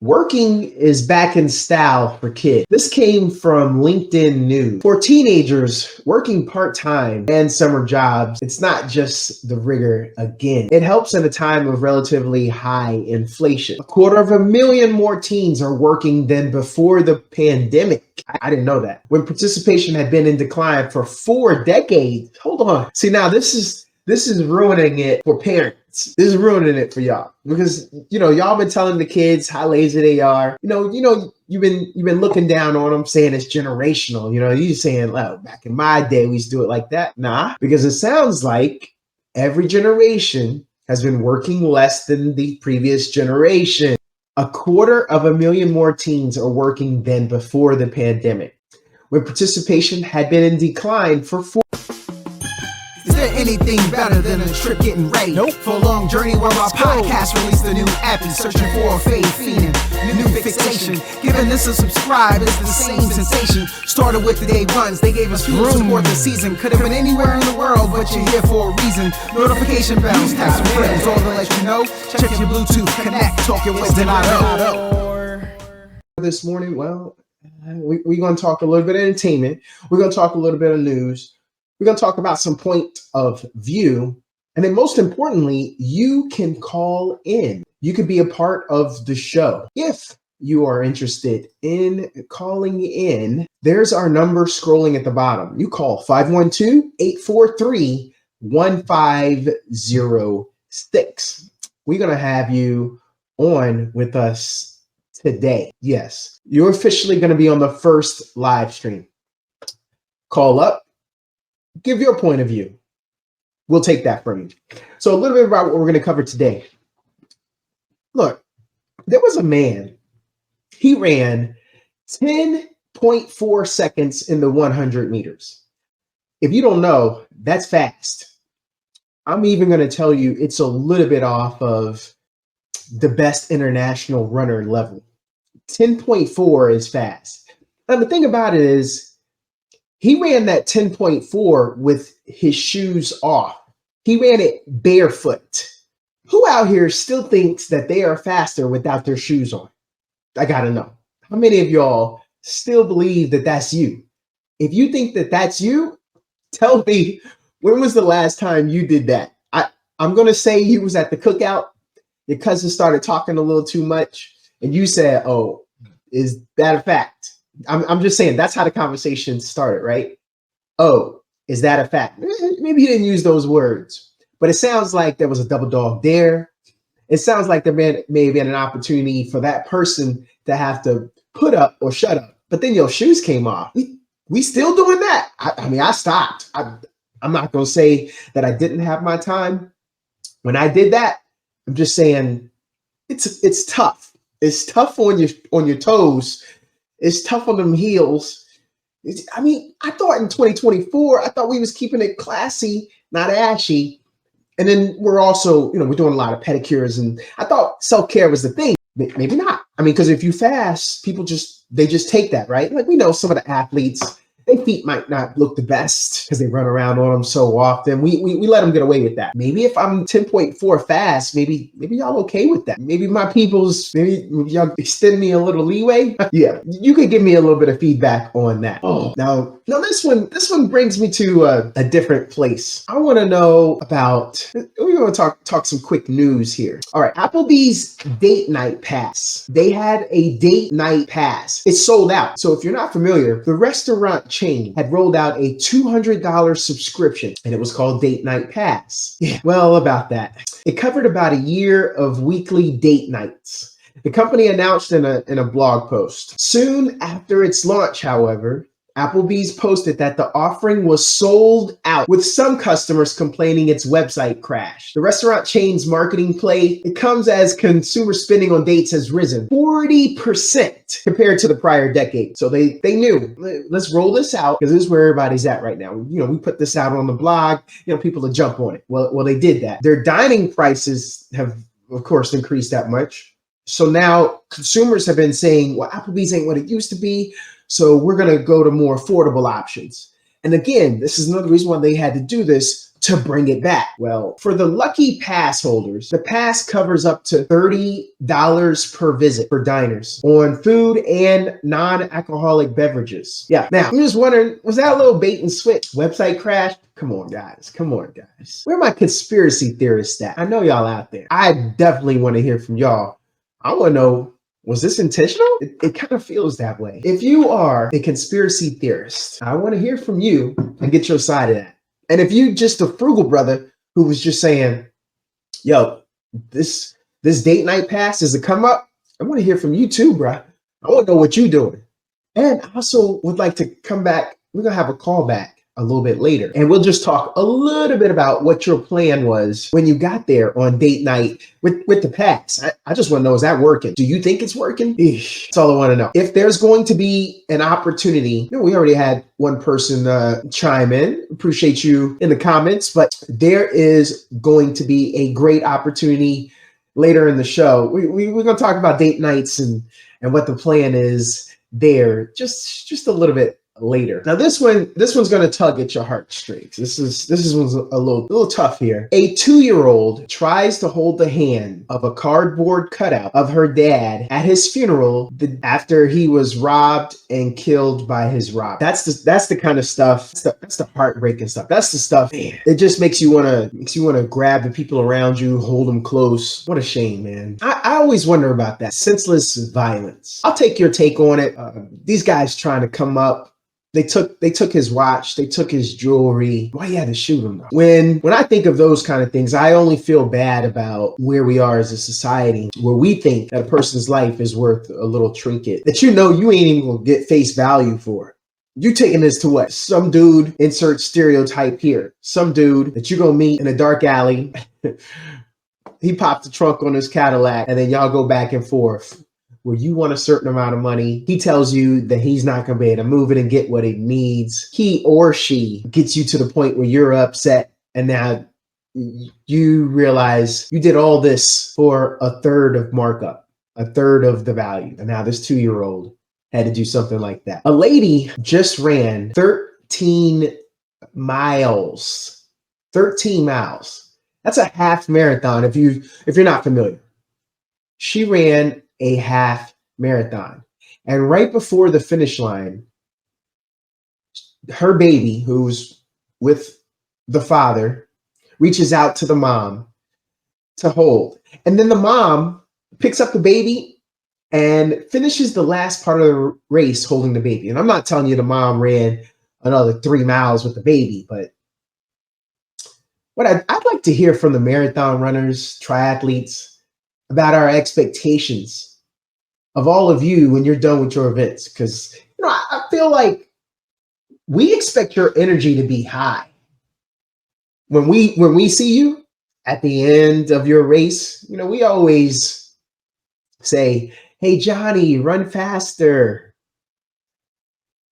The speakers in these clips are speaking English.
Working is back in style for kids. This came from LinkedIn News. For teenagers working part-time and summer jobs, it's not just the rigor again. It helps in a time of relatively high inflation. 250,000 more teens are working than before the pandemic. I didn't know that. When participation had been in decline for 4 decades. Hold on. See, now this is ruining it for parents. This is ruining it for y'all because y'all been telling the kids how lazy they are. You've been looking down on them, saying it's generational. You saying, "Oh, back in my day, we used to do it like that." Nah, because it sounds like every generation has been working less than the previous generation. 250,000 more teens are working than before the pandemic, when participation had been in decline for 4. Is there anything better than a trip getting ready? Nope. For a long journey where our podcast released a new app and searching for a fade fiend, new fixation. Giving this a subscribe is the same sensation. Started with the day ones, they gave us fuel to support the season. Could have been anywhere in the world, but you're here for a reason. Notification bells, text some friends, all to let you know. Check your Bluetooth, connect, talk your wisdom out. This morning, well, we're going to talk a little bit of entertainment. We're going to talk a little bit of news. We're going to talk about some point of view. And then most importantly, you can call in. You could be a part of the show. If you are interested in calling in, there's our number scrolling at the bottom. You call 512-843-1506. We're going to have you on with us today. Yes, you're officially going to be on the first live stream. Call up. Give your point of view. We'll take that from you. So a little bit about what we're going to cover today. Look, there was a man. He ran 10.4 seconds in the 100 meters. If you don't know, that's fast. I'm even going to tell you it's a little bit off of the best international runner level. 10.4 is fast. Now, the thing about it is, he ran that 10.4 with his shoes off. He ran it barefoot. Who out here still thinks that they are faster without their shoes on? I gotta know. How many of y'all still believe that that's you? If you think that that's you, tell me, when was the last time you did that? I'm gonna say you was at the cookout. Your cousin started talking a little too much, and you said, "Oh, is that a fact?" I'm just saying that's how the conversation started, right? Oh, is that a fact? Maybe you didn't use those words, but it sounds like there was a double dog there. It sounds like there may have been an opportunity for that person to have to put up or shut up. But then your shoes came off. We still doing that. I mean, I stopped. I'm not going to say that I didn't have my time when I did that. I'm just saying it's tough. It's tough on your toes. It's tough on them heels. I thought in 2024, I thought we was keeping it classy, not ashy. And then we're also, we're doing a lot of pedicures, and I thought self-care was the thing. Maybe not. Because if you fast, people just take that, right? Like, we know some of the athletes, their feet might not look the best because they run around on them so often. We let them get away with that. Maybe if I'm 10.4 fast, maybe y'all okay with that. Maybe my people's, maybe y'all extend me a little leeway. Yeah, you could give me a little bit of feedback on that. Oh, now this one brings me to a different place. I want to know about, we're going to talk some quick news here. All right, Applebee's date night pass. They had a date night pass. It's sold out. So if you're not familiar, the restaurant chain had rolled out a $200 subscription, and it was called Date Night Pass. Yeah, well, about that. It covered about a year of weekly date nights. The company announced in a blog post. Soon after its launch, however, Applebee's posted that the offering was sold out, with some customers complaining its website crashed. The restaurant chain's marketing play, it comes as consumer spending on dates has risen 40% compared to the prior decade. So they knew, let's roll this out, because this is where everybody's at right now. We put this out on the blog, people will jump on it. Well, they did that. Their dining prices have, of course, increased that much. So now consumers have been saying, well, Applebee's ain't what it used to be. So we're going to go to more affordable options. And again, this is another reason why they had to do this. to bring it back. Well, for the lucky pass holders, the pass covers up to $30 per visit for diners on food and non-alcoholic beverages. Yeah. Now, I'm just wondering, was that a little bait and switch? Website crash? Come on, guys. Come on, guys. Where are my conspiracy theorists at? I know y'all out there. I definitely want to hear from y'all. I want to know, was this intentional? It kind of feels that way. If you are a conspiracy theorist, I want to hear from you and get your side of that. And if you just a frugal brother who was just saying, yo, this date night pass is a come up, I want to hear from you too, bro. I want to know what you're doing. And I also would like to come back. We're going to have a call back a little bit later, and we'll just talk a little bit about what your plan was when you got there on date night with the pass. I just want to know, is that working? Do you think it's working? Eesh, that's all I want to know. If there's going to be an opportunity, we already had one person chime in. Appreciate you in the comments, but there is going to be a great opportunity later in the show. We're going to talk about date nights and what the plan is there just a little bit later. Now this one's going to tug at your heartstrings. This one's a little tough here. A 2-year-old tries to hold the hand of a cardboard cutout of her dad at his funeral after he was robbed and killed by his robber. That's the kind of stuff. That's the heartbreaking stuff. That's the stuff. Man, it just makes you want to grab the people around you, hold them close. What a shame, man. I always wonder about that senseless violence. I'll take your take on it. These guys trying to come up. They took his watch, they took his jewelry. Why you had to shoot him though? When I think of those kind of things, I only feel bad about where we are as a society, where we think that a person's life is worth a little trinket that you ain't even gonna get face value for. You taking this to what? Some dude, insert stereotype here. Some dude that you're gonna meet in a dark alley. He popped the trunk on his Cadillac, and then y'all go back and forth. Where you want a certain amount of money, he tells you that he's not going to be able to move it and get what he needs. He or she gets you to the point where you're upset, and now you realize you did all this for a third of markup, a third of the value. And now this 2-year-old had to do something like that. A lady just ran 13 miles. 13 miles. That's a half marathon if you're not familiar. She ran a half marathon. And right before the finish line, her baby, who's with the father, reaches out to the mom to hold. And then the mom picks up the baby and finishes the last part of the race holding the baby. And I'm not telling you the mom ran another 3 miles with the baby, but what I'd like to hear from the marathon runners, triathletes, about our expectations of all of you when you're done with your events. Because I feel like we expect your energy to be high. When we see you at the end of your race, we always say, hey, Johnny, run faster.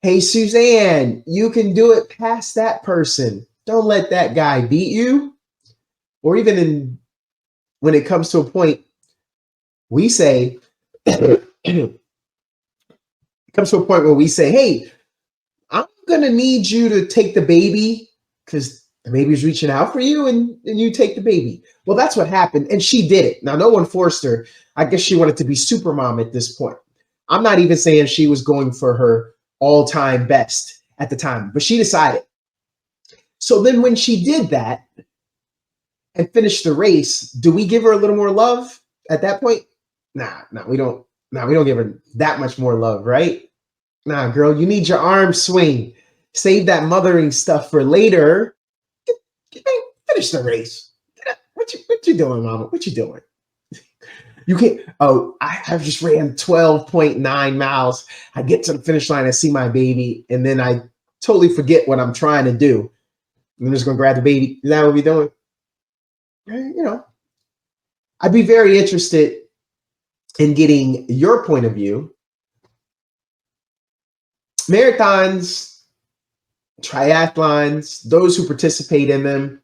Hey, Suzanne, you can do it past that person. Don't let that guy beat you. Or even when it comes to a point, we say, it comes to a point where we say, hey, I'm going to need you to take the baby because the baby's reaching out for you and you take the baby. Well, that's what happened. And she did it. Now, no one forced her. I guess she wanted to be super mom at this point. I'm not even saying she was going for her all-time best at the time, but she decided. So then when she did that and finished the race, do we give her a little more love at that point? Nah, we don't give her that much more love, right? Nah, girl, you need your arm swing. Save that mothering stuff for later. Finish the race. What you doing, mama? What you doing? You can't. Oh, I just ran 12.9 miles. I get to the finish line, I see my baby, and then I totally forget what I'm trying to do. I'm just gonna grab the baby. Is that what we're doing? I'd be very interested in getting your point of view. Marathons, triathlons, those who participate in them,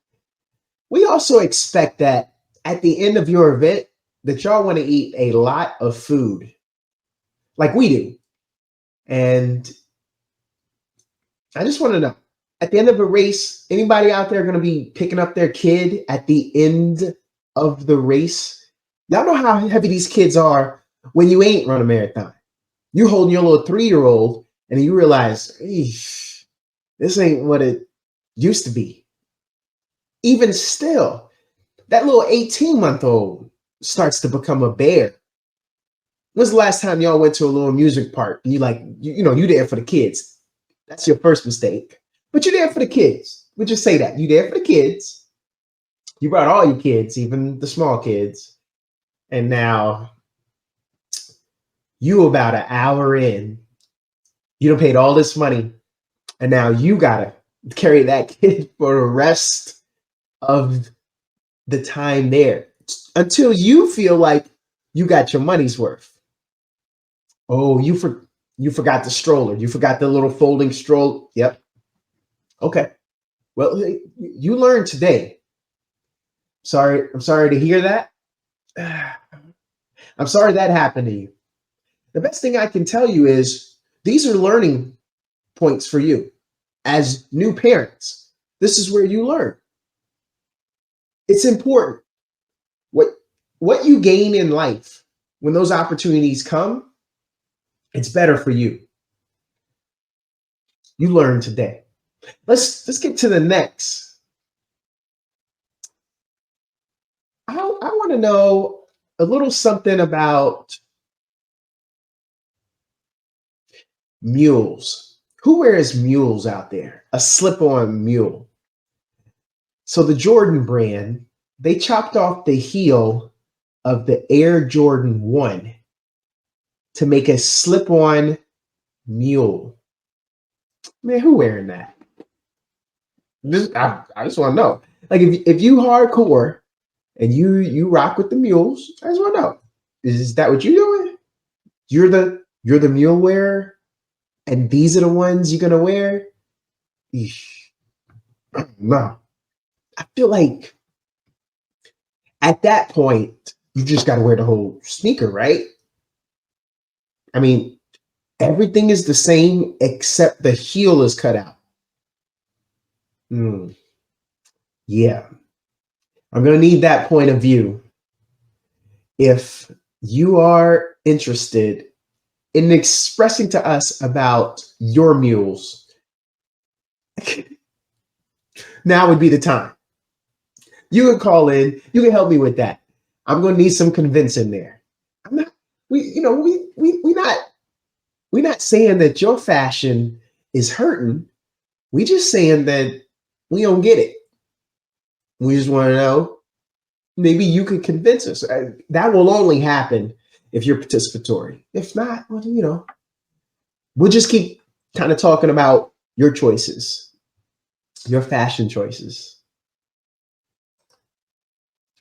we also expect that at the end of your event that y'all want to eat a lot of food like we do. And I just want to know, At the end of a race, anybody out there going to be picking up their kid at the end of the race? Y'all know how heavy these kids are when you ain't run a marathon. You holding your little 3-year-old and you realize, this ain't what it used to be. Even still, that little 18-month-old starts to become a bear. When's the last time y'all went to a little music park and you there for the kids? That's your first mistake. But you're there for the kids. We just say that. You're there for the kids. You brought all your kids, even the small kids. And now you about an hour in, you done paid all this money. And now you got to carry that kid for the rest of the time there until you feel like you got your money's worth. Oh, you forgot the stroller. You forgot the little folding stroller. Yep. Okay. Well, you learned today. I'm sorry to hear that. I'm sorry that happened to you. The best thing I can tell you is these are learning points for you as new parents. This is where you learn. It's important. What you gain in life when those opportunities come, it's better for you. You learn today. Let's get to the next. I want to know a little something about mules. Who wears mules out there? A slip-on mule. So the Jordan brand, they chopped off the heel of the Air Jordan 1 to make a slip-on mule. Man, who wearing that? I just want to know. Like if you hardcore and you rock with the mules, I just want to know. Is that what you're doing? You're the mule wearer, and these are the ones you're gonna wear? Eesh. No. I feel like at that point, you just got to wear the whole sneaker, right? I mean, everything is the same except the heel is cut out. Yeah. I'm going to need that point of view if you are interested in expressing to us about your mules. Now would be the time. You can call in. You can help me with that. I'm going to need some convincing there. We're not saying that your fashion is hurting. We just saying that we don't get it. We just want to know, maybe you could convince us. That will only happen if you're participatory. If not, well, we'll just keep kind of talking about your choices, your fashion choices.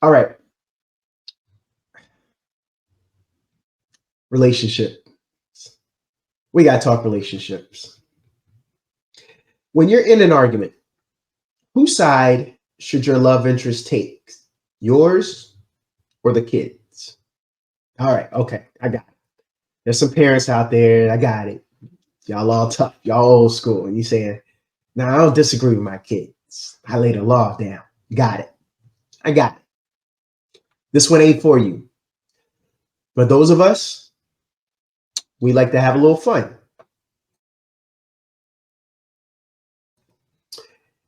All right. Relationship. We got to talk relationships. When you're in an argument, whose side should your love interest take? Yours or the kids? All right. Okay. I got it. There's some parents out there. I got it. Y'all all tough. Y'all old school. And you saying, "Nah, I don't disagree with my kids. I lay the law down." Got it. I got it. This one ain't for you. But those of us, we like to have a little fun.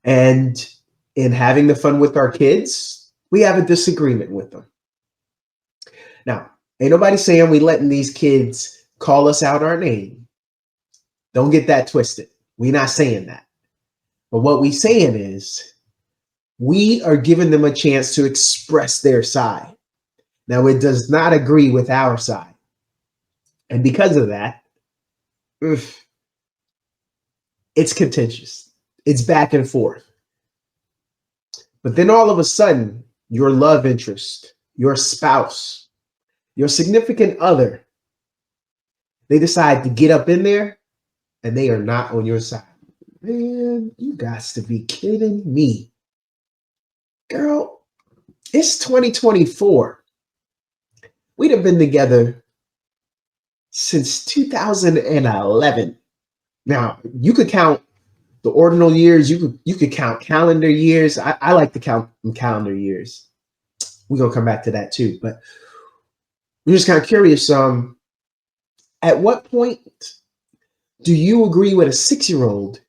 And in having the fun with our kids, we have a disagreement with them. Now, ain't nobody saying we letting these kids call us out our name. Don't get that twisted. We're not saying that. But what we saying is we are giving them a chance to express their side. Now, it does not agree with our side. And because of that, it's contentious. It's back and forth. But then all of a sudden, your love interest, your spouse, your significant other, they decide to get up in there and they are not on your side. Man, you got to be kidding me. Girl, it's 2024. We'd have been together since 2011. Now, you could count The ordinal years, you could count calendar years. I like to count in calendar years. We're gonna come back to that too. But I'm just kind of curious. At what point do you agree with a 6-year-old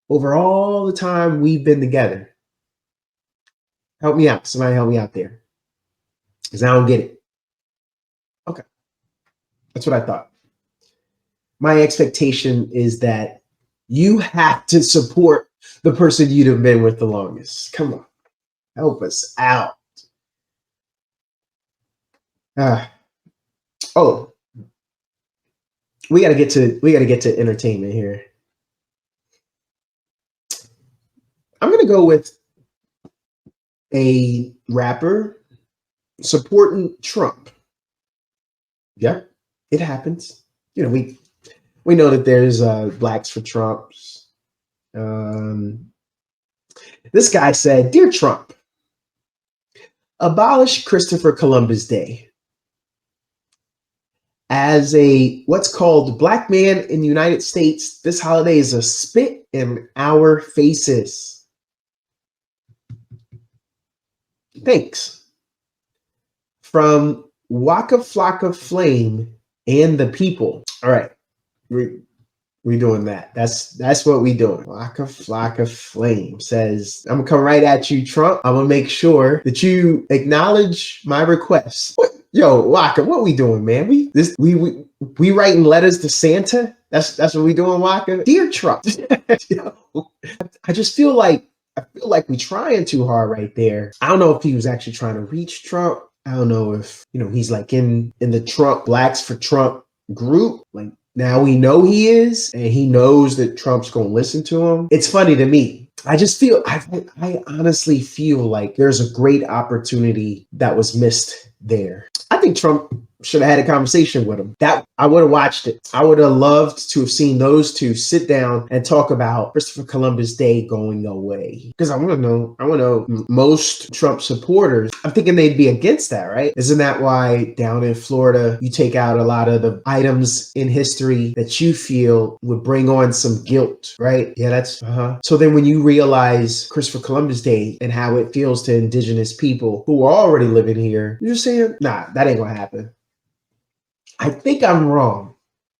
over all the time we've been together? Help me out. Somebody help me out there. Because I don't get it. Okay. That's what I thought. My expectation is that you have to support the person you'd have been with the longest. Come on. Help us out. Oh, we gotta get to entertainment here. I'm gonna go with a rapper supporting Trump. Yeah, it happens. You know, we know that there's blacks for Trumps. This guy said, "Dear Trump, abolish Christopher Columbus Day. As a what's called black man in the United States, this holiday is a spit in our faces. Thanks." From Waka Flocka Flame and the people. All right, we doing that. That's what we doing. Waka Flocka Flame says, "I'm gonna come right at you, Trump. I'm gonna make sure that you acknowledge my request." What? Yo, Waka, what we doing, man? We writing letters to Santa? That's what we doing, Waka? Dear Trump. Yo, I just feel like we trying too hard right there. I don't know if he was actually trying to reach Trump. I don't know if, he's like in the Trump Blacks for Trump group. Like, now we know he is, and he knows that Trump's going to listen to him. It's funny to me. I honestly feel like there's a great opportunity that was missed there. I think Trump should have had a conversation with him. That I would have watched it. I would have loved to have seen those two sit down and talk about Christopher Columbus Day going away. Because I want to know most Trump supporters, I'm thinking they'd be against that, right? Isn't that why down in Florida, you take out a lot of the items in history that you feel would bring on some guilt, right? Yeah, that's, So then when you realize Christopher Columbus Day and how it feels to indigenous people who are already living here, you're just saying, nah, that ain't gonna happen. I think I'm wrong.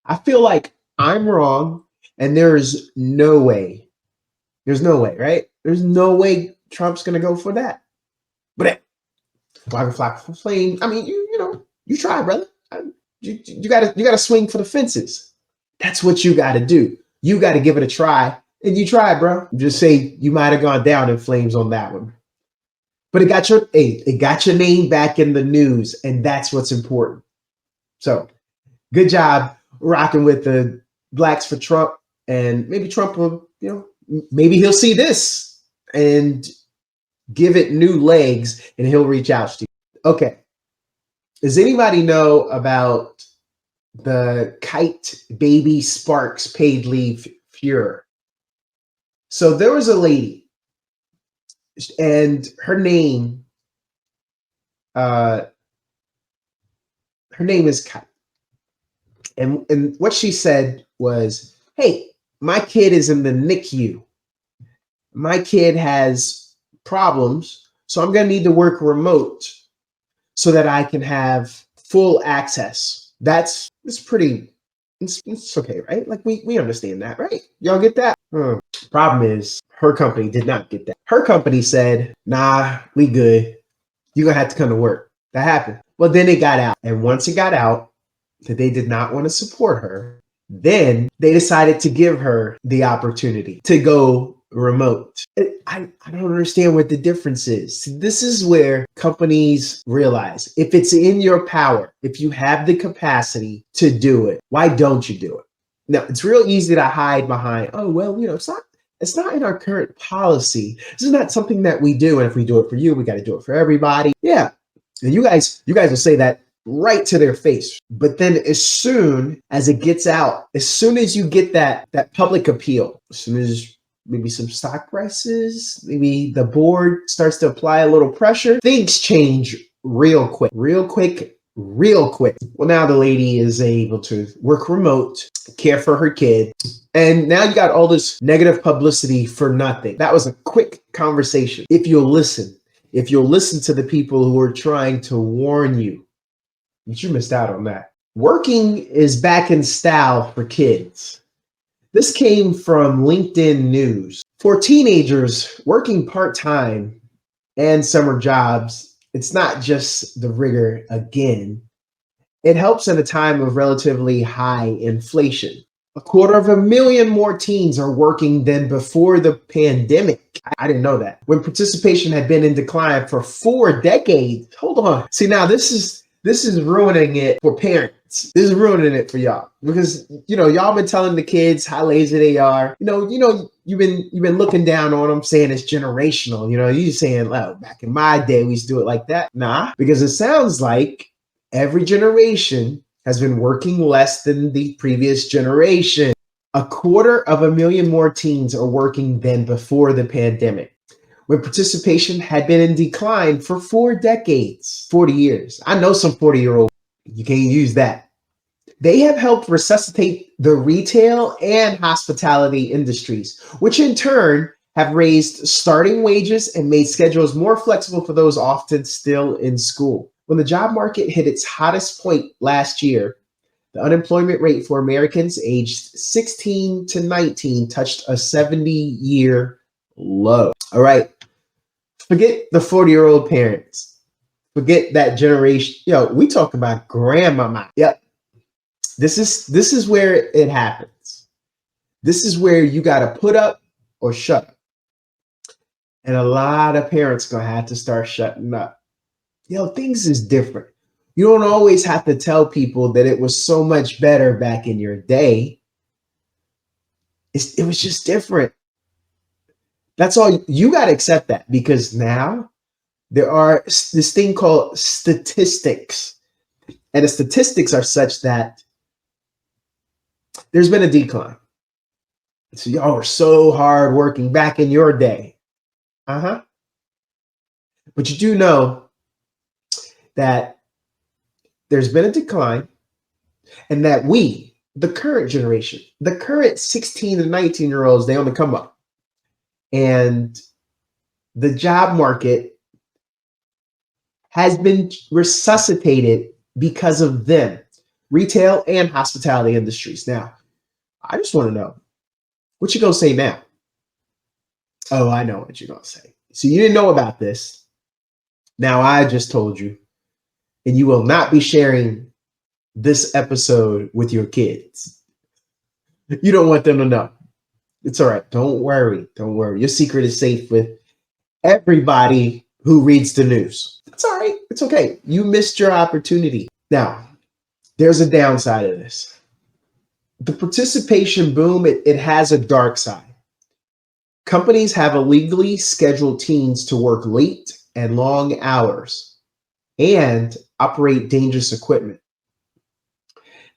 I feel like I'm wrong, and there's no way, right? There's no way Trump's gonna go for that. But Flock for Flame. I mean, you try, brother. You gotta swing for the fences. That's what you gotta do. You gotta give it a try, and you try, bro. Just say you might have gone down in flames on that one, but it got your name back in the news, and that's what's important. So, good job rocking with the Blacks for Trump, and maybe Trump will, maybe he'll see this and give it new legs, and he'll reach out to you. Okay. Does anybody know about the Kite Baby Sparks paid leave furor? So there was a lady, and her name is Kite. And what she said was, "Hey, my kid is in the NICU. My kid has problems, so I'm going to need to work remote so that I can have full access." It's okay, right? Like we understand that, right? Y'all get that? Problem is, her company did not get that. Her company said, "Nah, we good. You're going to have to come to work." That happened. Well, then it got out. And once it got out that they did not want to support her, then they decided to give her the opportunity to go remote. I don't understand what the difference is. This is where companies realize if it's in your power, if you have the capacity to do it, why don't you do it? Now, it's real easy to hide behind, oh, well, it's not in our current policy. This is not something that we do. And if we do it for you, we got to do it for everybody. Yeah. And you guys will say that right to their face. But then as soon as it gets out, as soon as you get that public appeal, as soon as maybe some stock prices, maybe the board starts to apply a little pressure, things change real quick, real quick. Well, now the lady is able to work remote, care for her kid, and now you got all this negative publicity for nothing. That was a quick conversation. If you'll listen to the people who are trying to warn you, but you missed out on that. Working is back in style for kids. This came from LinkedIn News. For teenagers working part-time and summer jobs, it's not just the rigor again. It helps in a time of relatively high inflation. 250,000 more teens are working than before the pandemic. I didn't know that. When participation had been in decline for 4 decades. Hold on. See, now this is ruining it for parents. This is ruining it for y'all because y'all been telling the kids how lazy they are. You've been looking down on them, saying it's generational. You saying, "Oh, back in my day we used to do it like that." Nah, because it sounds like every generation has been working less than the previous generation. 250,000 more teens are working than before the pandemic, when participation had been in decline for 4 decades, 40 years. I know some 40-year-old, you can't use that. They have helped resuscitate the retail and hospitality industries, which in turn have raised starting wages and made schedules more flexible for those often still in school. When the job market hit its hottest point last year, the unemployment rate for Americans aged 16 to 19 touched a 70-year low. All right. Forget the 40-year-old parents. Forget that generation. We talk about grandmama. Yep. This is where it happens. This is where you got to put up or shut up. And a lot of parents going to have to start shutting up. Things is different. You don't always have to tell people that it was so much better back in your day. It was just different. That's all. You got to accept that, because now there are this thing called statistics. And the statistics are such that there's been a decline. So y'all were so hard working back in your day. But you do know that there's been a decline, and that we, the current generation, the current 16 and 19-year-olds, they on the come up. And the job market has been resuscitated because of them, retail and hospitality industries. Now, I just want to know, what you gonna say now? Oh, I know what you're gonna say. So you didn't know about this. Now I just told you, and you will not be sharing this episode with your kids. You don't want them to know. It's all right. Don't worry. Don't worry. Your secret is safe with everybody who reads the news. It's all right. It's okay. You missed your opportunity. Now, there's a downside of this. The participation boom, it has a dark side. Companies have illegally scheduled teens to work late and long hours and operate dangerous equipment.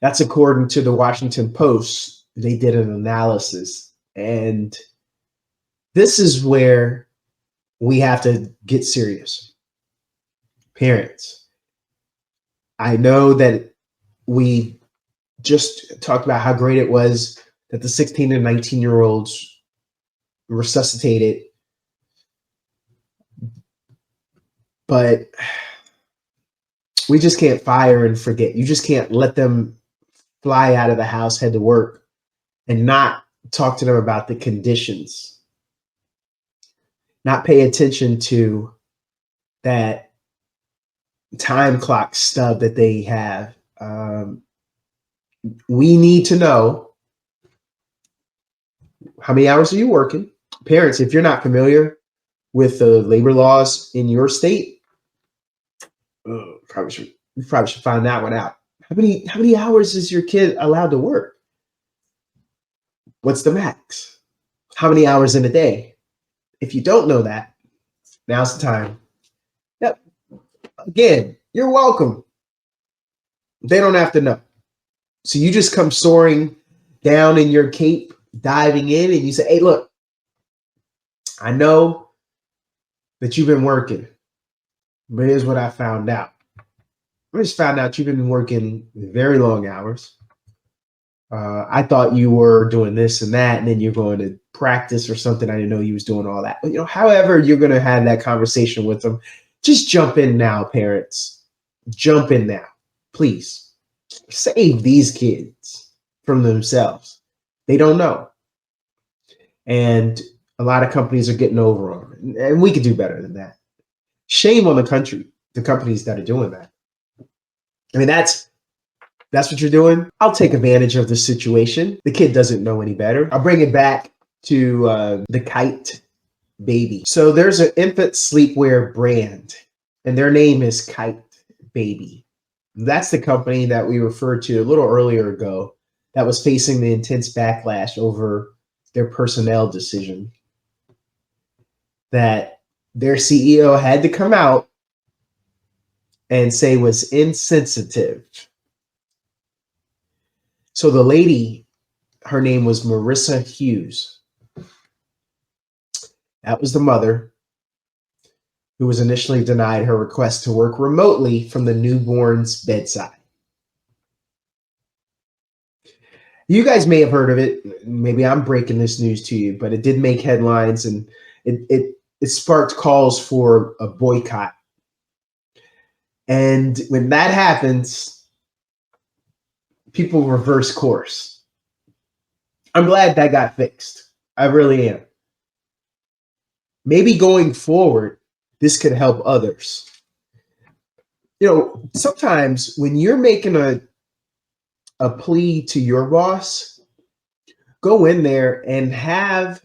That's according to the Washington Post. They did an analysis, and this is where we have to get serious. Parents, I know that we just talked about how great it was that the 16 and 19-year-olds resuscitated, but we just can't fire and forget. You just can't let them fly out of the house, head to work, and not talk to them about the conditions, not pay attention to that time clock stub that they have. We need to know, how many hours are you working? Parents, if you're not familiar with the labor laws in your state, you probably should find that one out. How many hours is your kid allowed to work? What's the max? How many hours in a day? If you don't know that, now's the time. Yep. Again, you're welcome. They don't have to know. So you just come soaring down in your cape, diving in, and you say, hey, look, I know that you've been working, but here's what I found out. I just found out you've been working very long hours. I thought you were doing this and that, and then you're going to practice or something. I didn't know you was doing all that. But, however you're going to have that conversation with them, just jump in now, parents. Jump in now, please. Save these kids from themselves. They don't know. And a lot of companies are getting over on it. And we could do better than that. Shame on the companies that are doing that. I mean, that's what you're doing. I'll take advantage of the situation. The kid doesn't know any better. I'll bring it back to the Kite Baby. So there's an infant sleepwear brand, and their name is Kite Baby. That's the company that we referred to a little earlier ago that was facing the intense backlash over their personnel decision. That their CEO had to come out and say was insensitive. So the lady, her name was Marissa Hughes. That was the mother who was initially denied her request to work remotely from the newborn's bedside. You guys may have heard of it. Maybe I'm breaking this news to you, but it did make headlines, and it sparked calls for a boycott. And when that happens, people reverse course. I'm glad that got fixed. I really am. Maybe going forward, this could help others. Sometimes when you're making a plea to your boss, go in there and have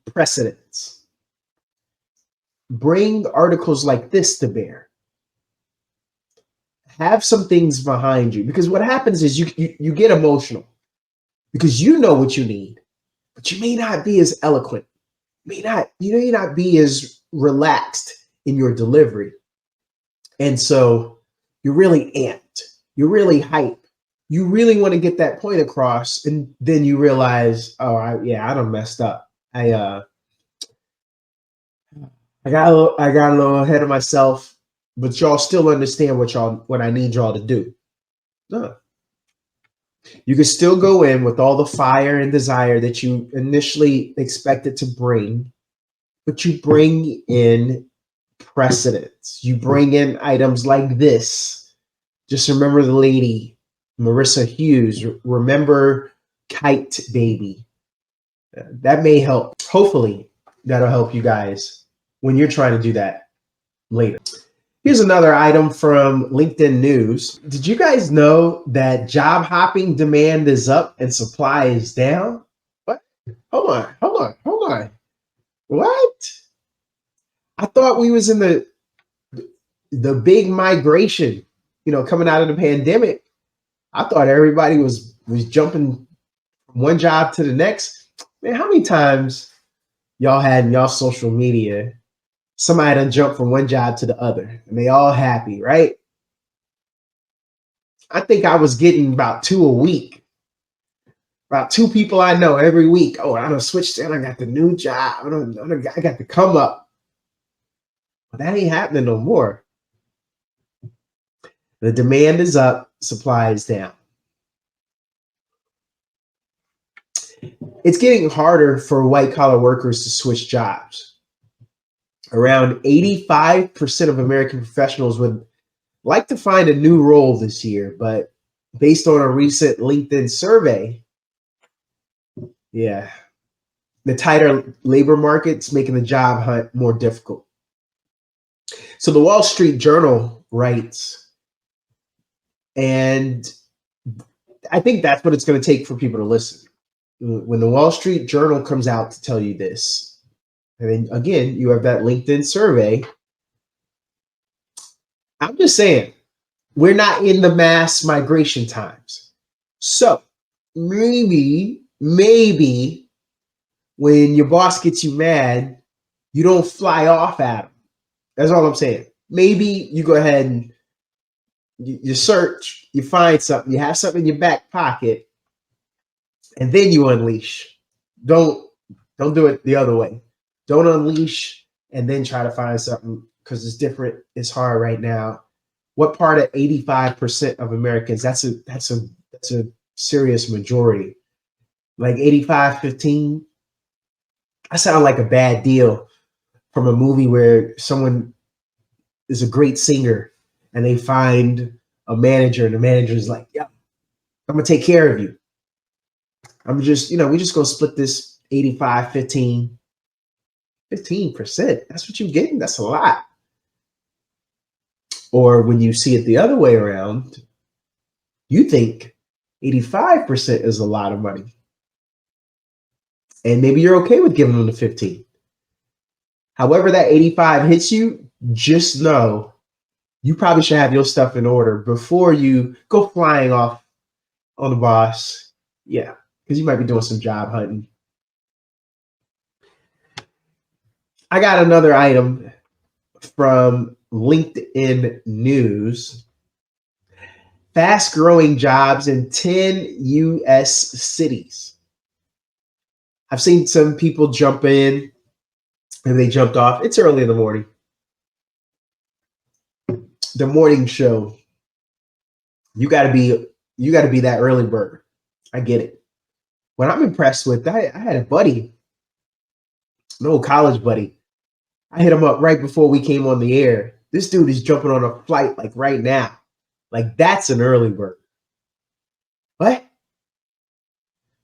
precedents. Bring articles like this to bear. Have some things behind you, because what happens is you get emotional because you know what you need, but you may not be as eloquent. You may not be as relaxed in your delivery. And so you're really amped. You're really hyped. You really want to get that point across, and then you realize, I done messed up. I got a little ahead of myself, but y'all still understand what I need y'all to do. No. You can still go in with all the fire and desire that you initially expected to bring, but you bring in precedents. You bring in items like this. Just remember the lady, Marissa Hughes. Remember Kite Baby. That may help. Hopefully, that'll help you guys when you're trying to do that later. Here's another item from LinkedIn News. Did you guys know that job hopping demand is up and supply is down? What? Hold on. What? I thought we was in the big migration, coming out of the pandemic. I thought everybody was jumping from one job to the next. Man, how many times y'all had in y'all social media somebody done jumped from one job to the other and they all happy, right? I think I was getting about 2 a week. About 2 people I know every week. Oh, I done switched in. I got the new job. I got the come up. But that ain't happening no more. The demand is up, supply is down. It's getting harder for white collar workers to switch jobs. Around 85% of American professionals would like to find a new role this year, but based on a recent LinkedIn survey, the tighter labor market's making the job hunt more difficult. So the Wall Street Journal writes, and I think that's what it's going to take for people to listen. When the Wall Street Journal comes out to tell you this, and then again, you have that LinkedIn survey. I'm just saying, we're not in the mass migration times. So maybe when your boss gets you mad, you don't fly off at him. That's all I'm saying. Maybe you go ahead and you search, you find something, you have something in your back pocket, and then you unleash. Don't do it the other way. Don't unleash and then try to find something because it's different. It's hard right now. What part of 85% of Americans? That's a serious majority. Like 85-15. I sound like a bad deal from a movie where someone is a great singer and they find a manager and the manager is like, yeah, I'm gonna take care of you. I'm just, we just gonna split this 85-15. 15%. That's what you're getting. That's a lot. Or when you see it the other way around, you think 85% is a lot of money. And maybe you're okay with giving them the 15. However, that 85 hits you, just know you probably should have your stuff in order before you go flying off on the boss. Yeah, because you might be doing some job hunting. I got another item from LinkedIn News. Fast growing jobs in 10 US cities. I've seen some people jump in and they jumped off. It's early in the morning. The morning show. You gotta be that early bird. I get it. What I'm impressed with, I had a buddy, an old college buddy. I hit him up right before we came on the air. This dude is jumping on a flight like right now. Like that's an early bird. What?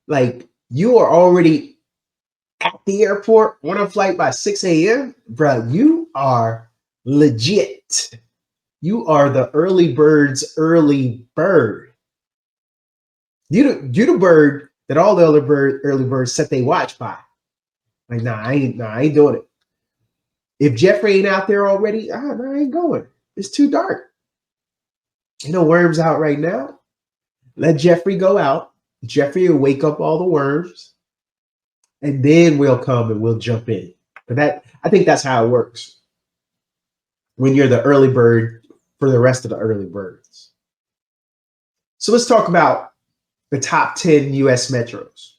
Like you are already at the airport on a flight by 6 a.m. Bro, you are legit. You are the early bird's early bird. You the bird that all the other early birds set they watch by. Like, I ain't doing it. If Jeffrey ain't out there already, I ain't going. It's too dark. Worms out right now. Let Jeffrey go out. Jeffrey will wake up all the worms, and then we'll come and we'll jump in. But I think that's how it works. When you're the early bird for the rest of the early birds. So let's talk about the top 10 US metros.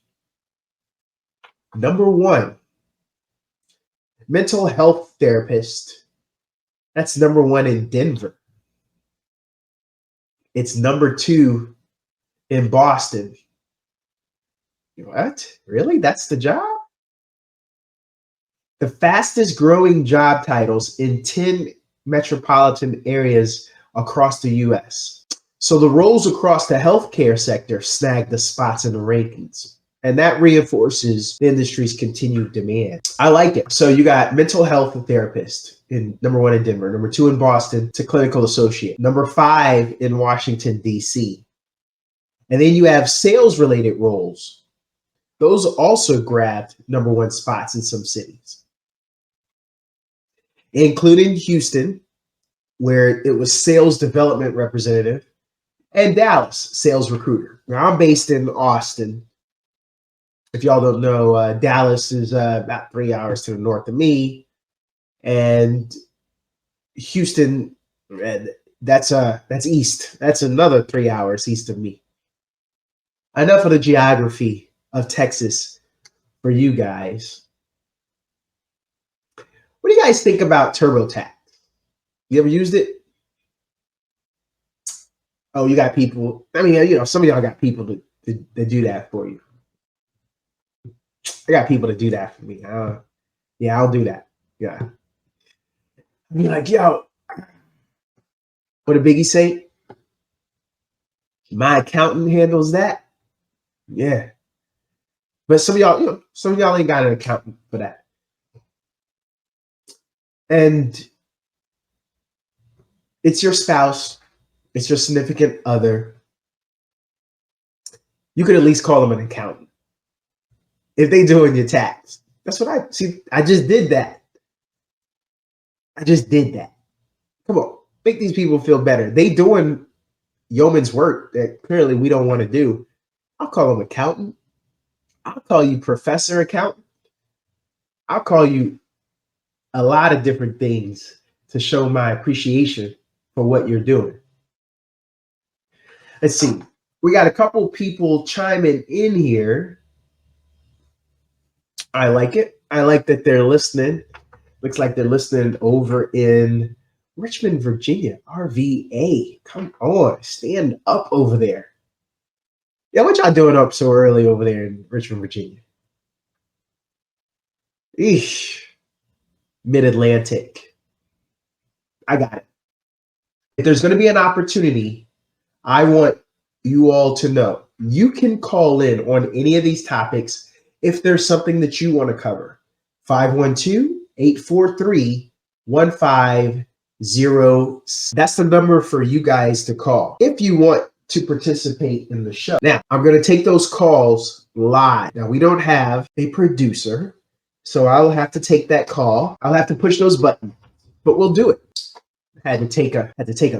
Number 1, mental health therapist. That's number 1 in Denver. It's number 2 in Boston. What? Really? That's the job? The fastest growing job titles in 10 metropolitan areas across the US. So the roles across the healthcare sector snag the spots in the rankings. And that reinforces the industry's continued demand. I like it. So you got mental health therapist in number 1 in Denver, number 2 in Boston to clinical associate, number 5 in Washington, D.C. And then you have sales related roles. Those also grabbed number 1 spots in some cities, including Houston, where it was sales development representative, and Dallas, sales recruiter. Now I'm based in Austin. If y'all don't know, Dallas is about 3 hours to the north of me, and Houston, that's east. That's another 3 hours east of me. Enough of the geography of Texas for you guys. What do you guys think about TurboTax? You ever used it? Oh, you got people. I mean, some of y'all got people that do that for you. I got people to do that for me. Yeah, I'll do that. Yeah. I'll be like, yo, what did Biggie say? My accountant handles that. Yeah. But some of y'all ain't got an accountant for that. And it's your spouse, it's your significant other. You could at least call them an accountant if they doing your tax. That's what I see. I just did that. Come on, make these people feel better. They doing yeoman's work that clearly we don't want to do. I'll call them accountant. I'll call you professor accountant. I'll call you a lot of different things to show my appreciation for what you're doing. Let's see. We got a couple people chiming in here. I like it. I like that they're listening. Looks like they're listening over in Richmond, Virginia, RVA. Come on, stand up over there. Yeah, what y'all doing up so early over there in Richmond, Virginia? Eesh. Mid-Atlantic. I got it. If there's going to be an opportunity, I want you all to know you can call in on any of these topics if there's something that you want to cover. 512-843-1506. That's the number for you guys to call if you want to participate in the show. Now, I'm going to take those calls live. Now, we don't have a producer, so I'll have to take that call. I'll have to push those buttons, but we'll do it. Had to take a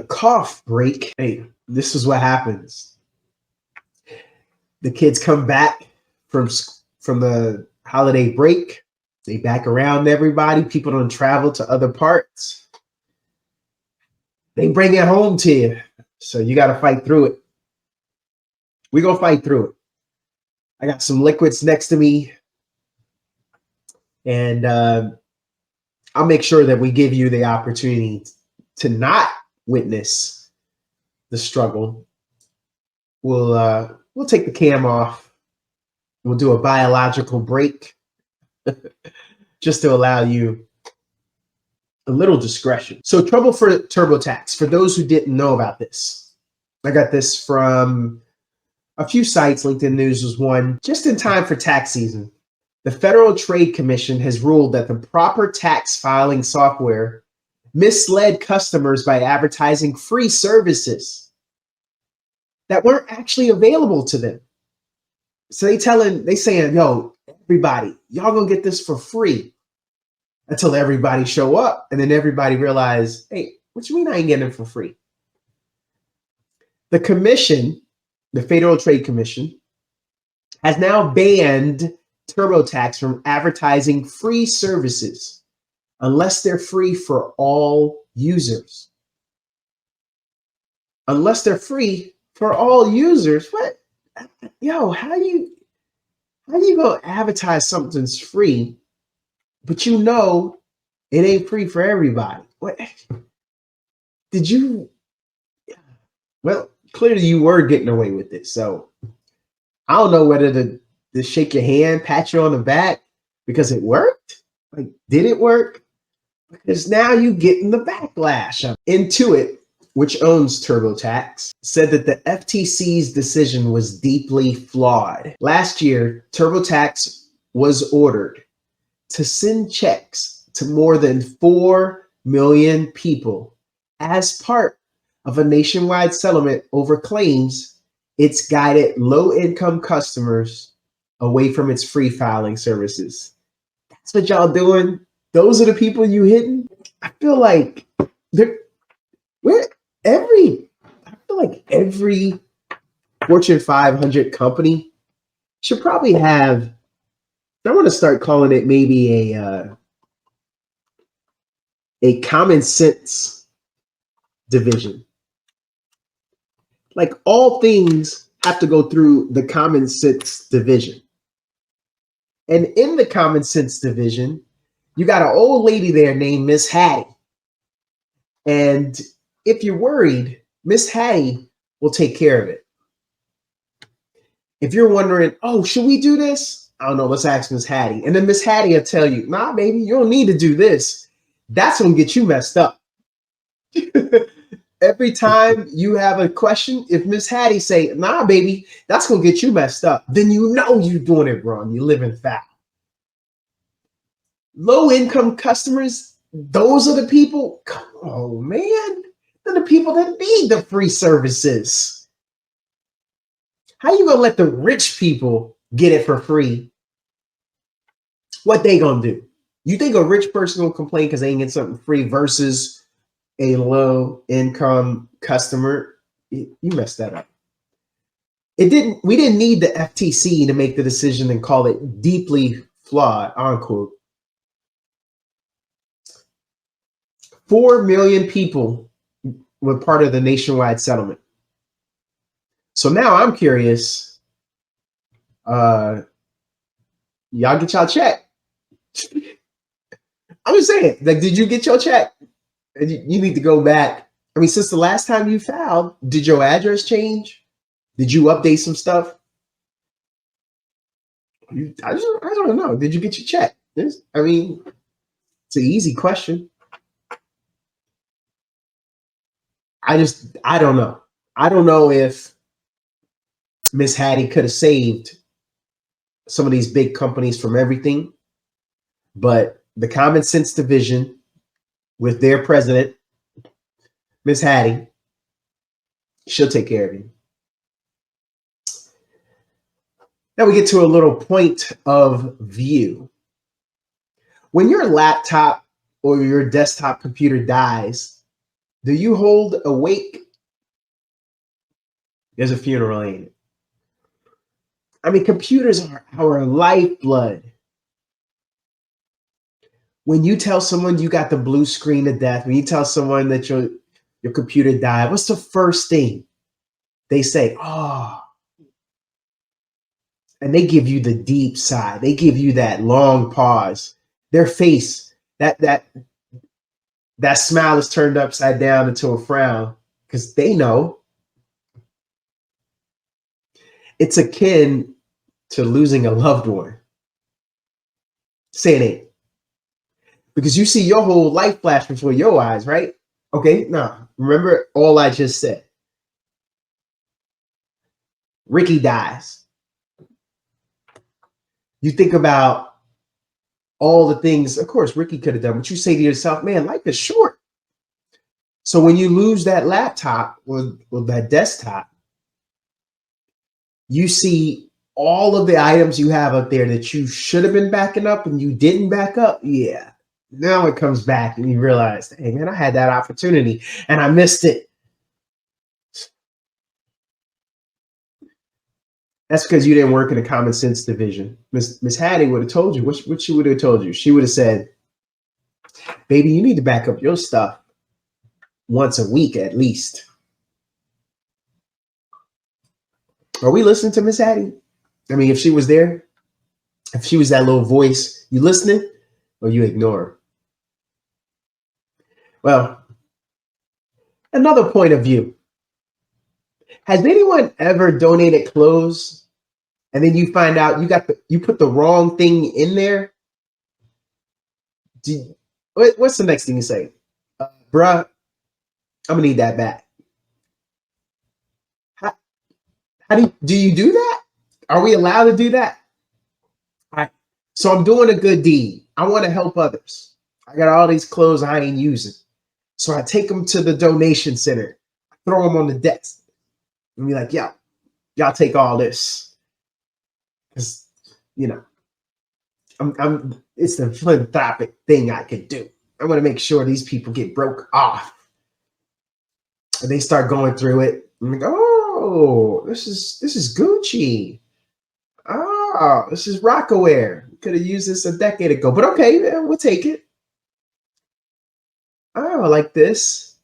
cough break. Hey, this is what happens. The kids come back from the holiday break. They back around everybody. People don't travel to other parts. They bring it home to you. So you got to fight through it. We're going to fight through it. I got some liquids next to me. And I'll make sure that we give you the opportunity to not witness the struggle. We'll take the cam off. We'll do a biological break just to allow you a little discretion. So trouble for TurboTax. For those who didn't know about this, I got this from a few sites. LinkedIn News was one. Just in time for tax season, the Federal Trade Commission has ruled that the proper tax filing software misled customers by advertising free services that weren't actually available to them. So they saying, yo, everybody, y'all gonna get this for free, until everybody show up, and then everybody realize, hey, what you mean I ain't getting it for free? The commission, the Federal Trade Commission, has now banned TurboTax from advertising free services unless they're free for all users. Unless they're free for all users. What? Yo, how you gonna advertise something's free, but you know it ain't free for everybody? What? Did you? Well, clearly you were getting away with it. So I don't know whether to shake your hand, pat you on the back because it worked. Like, did it work? Because now you getting the backlash. Intuit, which owns TurboTax, said that the FTC's decision was deeply flawed. Last year, TurboTax was ordered to send checks to more than 4 million people as part of a nationwide settlement over claims it's guided low-income customers away from its free filing services. That's what y'all doing? Those are the people you hitting? I feel like every Fortune 500 company should probably have, I want to start calling it maybe a common sense division. Like, all things have to go through the common sense division. And in the common sense division, you got an old lady there named Miss Hattie. And if you're worried, Miss Hattie will take care of it. If you're wondering, oh, should we do this? I don't know, let's ask Miss Hattie. And then Miss Hattie will tell you, nah, baby, you don't need to do this. That's gonna get you messed up. Every time you have a question, if Miss Hattie say, nah, baby, that's gonna get you messed up, then you know you're doing it wrong. You're living foul. Low-income customers, those are the people, come on, man. They're the people that need the free services. How you gonna let the rich people get it for free? What they gonna do? You think a rich person will complain because they ain't get something free versus a low-income customer? You messed that up. We didn't need the FTC to make the decision and call it deeply flawed, unquote. 4 million people were part of the nationwide settlement. So now I'm curious, y'all get y'all check. I'm just saying, like, did you get your check? You need to go back. I mean, since the last time you filed, did your address change? Did you update some stuff? I don't know. Did you get your check? I mean, it's an easy question. I don't know. I don't know if Miss Hattie could have saved some of these big companies from everything, but the Common Sense Division with their president, Miss Hattie, she'll take care of you. Now we get to a little point of view. When your laptop or your desktop computer dies, do you hold a wake? There's a funeral, ain't it? I mean, computers are our lifeblood. When you tell someone you got the blue screen of death, when you tell someone that your computer died, what's the first thing they say? Oh, and they give you the deep sigh. They give you that long pause. Their face, that smile is turned upside down into a frown because they know it's akin to losing a loved one. Say it ain't. Because you see your whole life flash before your eyes, right? Okay, now remember all I just said. Ricky dies. You think about all the things, of course, Ricky could have done, but you say to yourself, man, life is short. So when you lose that laptop or that desktop, you see all of the items you have up there that you should have been backing up and you didn't back up. Yeah. Now it comes back and you realize, hey, man, I had that opportunity and I missed it. That's because you didn't work in the Common Sense Division. Miss Hattie would have told you. What she would have told you? She would have said, baby, you need to back up your stuff once a week at least. Are we listening to Miss Hattie? I mean, if she was there, if she was that little voice, you listening or you ignore her? Well, another point of view. Has anyone ever donated clothes and then you find out you put the wrong thing in there? What's the next thing you say? Bruh, I'm gonna need that back. How do you do that? Are we allowed to do that? All right. So I'm doing a good deed. I want to help others. I got all these clothes I ain't using. So I take them to the donation center, throw them on the desk, and be like, yo, y'all take all this. Because, you know, it's the philanthropic thing I could do. I want to make sure these people get broke off. And they start going through it. I'm like, oh, this is Gucci. Oh, this is Rockaware. Could have used this a decade ago, but okay, man, we'll take it. Oh, I like this.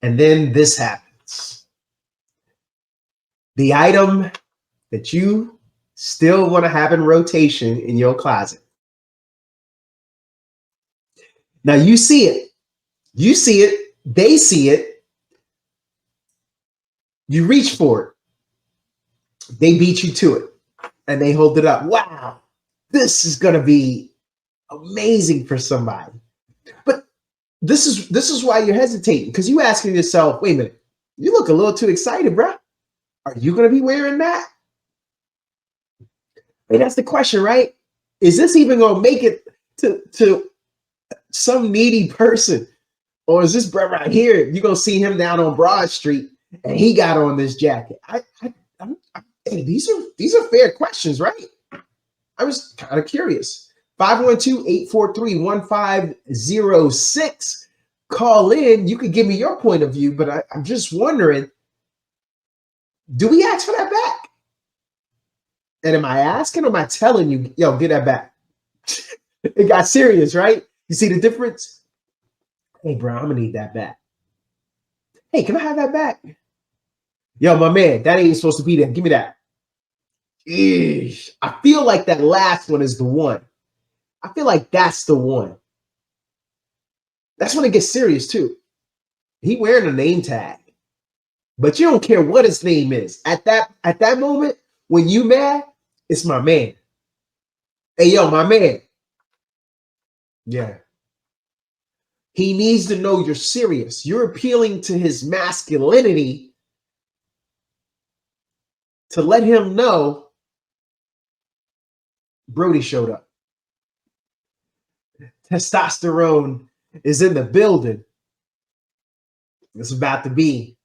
And then this happens. The item that you still want to have in rotation in your closet. Now you see it. You see it. They see it. You reach for it. They beat you to it. And they hold it up. Wow, this is going to be amazing for somebody. But this is why you're hesitating, because you're asking yourself, wait a minute, you look a little too excited, bro. Are you going to be wearing that? I mean, that's the question, right? Is this even going to make it to some needy person? Or is this bro right here, you're going to see him down on Broad Street and he got on this jacket? Hey, these are fair questions, right? I was kind of curious. 512-843-1506. Call in. You could give me your point of view, but I'm just wondering, do we ask for that back? And am I asking or am I telling you, yo, get that back? It got serious, right? You see the difference? Hey, bro, I'm going to need that back. Hey, can I have that back? Yo, my man, that ain't supposed to be there. Give me that. Eesh. I feel like that last one is the one. I feel like that's the one. That's when it gets serious too. He wearing a name tag, but you don't care what his name is. At that moment, when you mad, it's my man. Hey, yo, my man. Yeah. He needs to know you're serious. You're appealing to his masculinity to let him know Brody showed up. Testosterone is in the building. It's about to be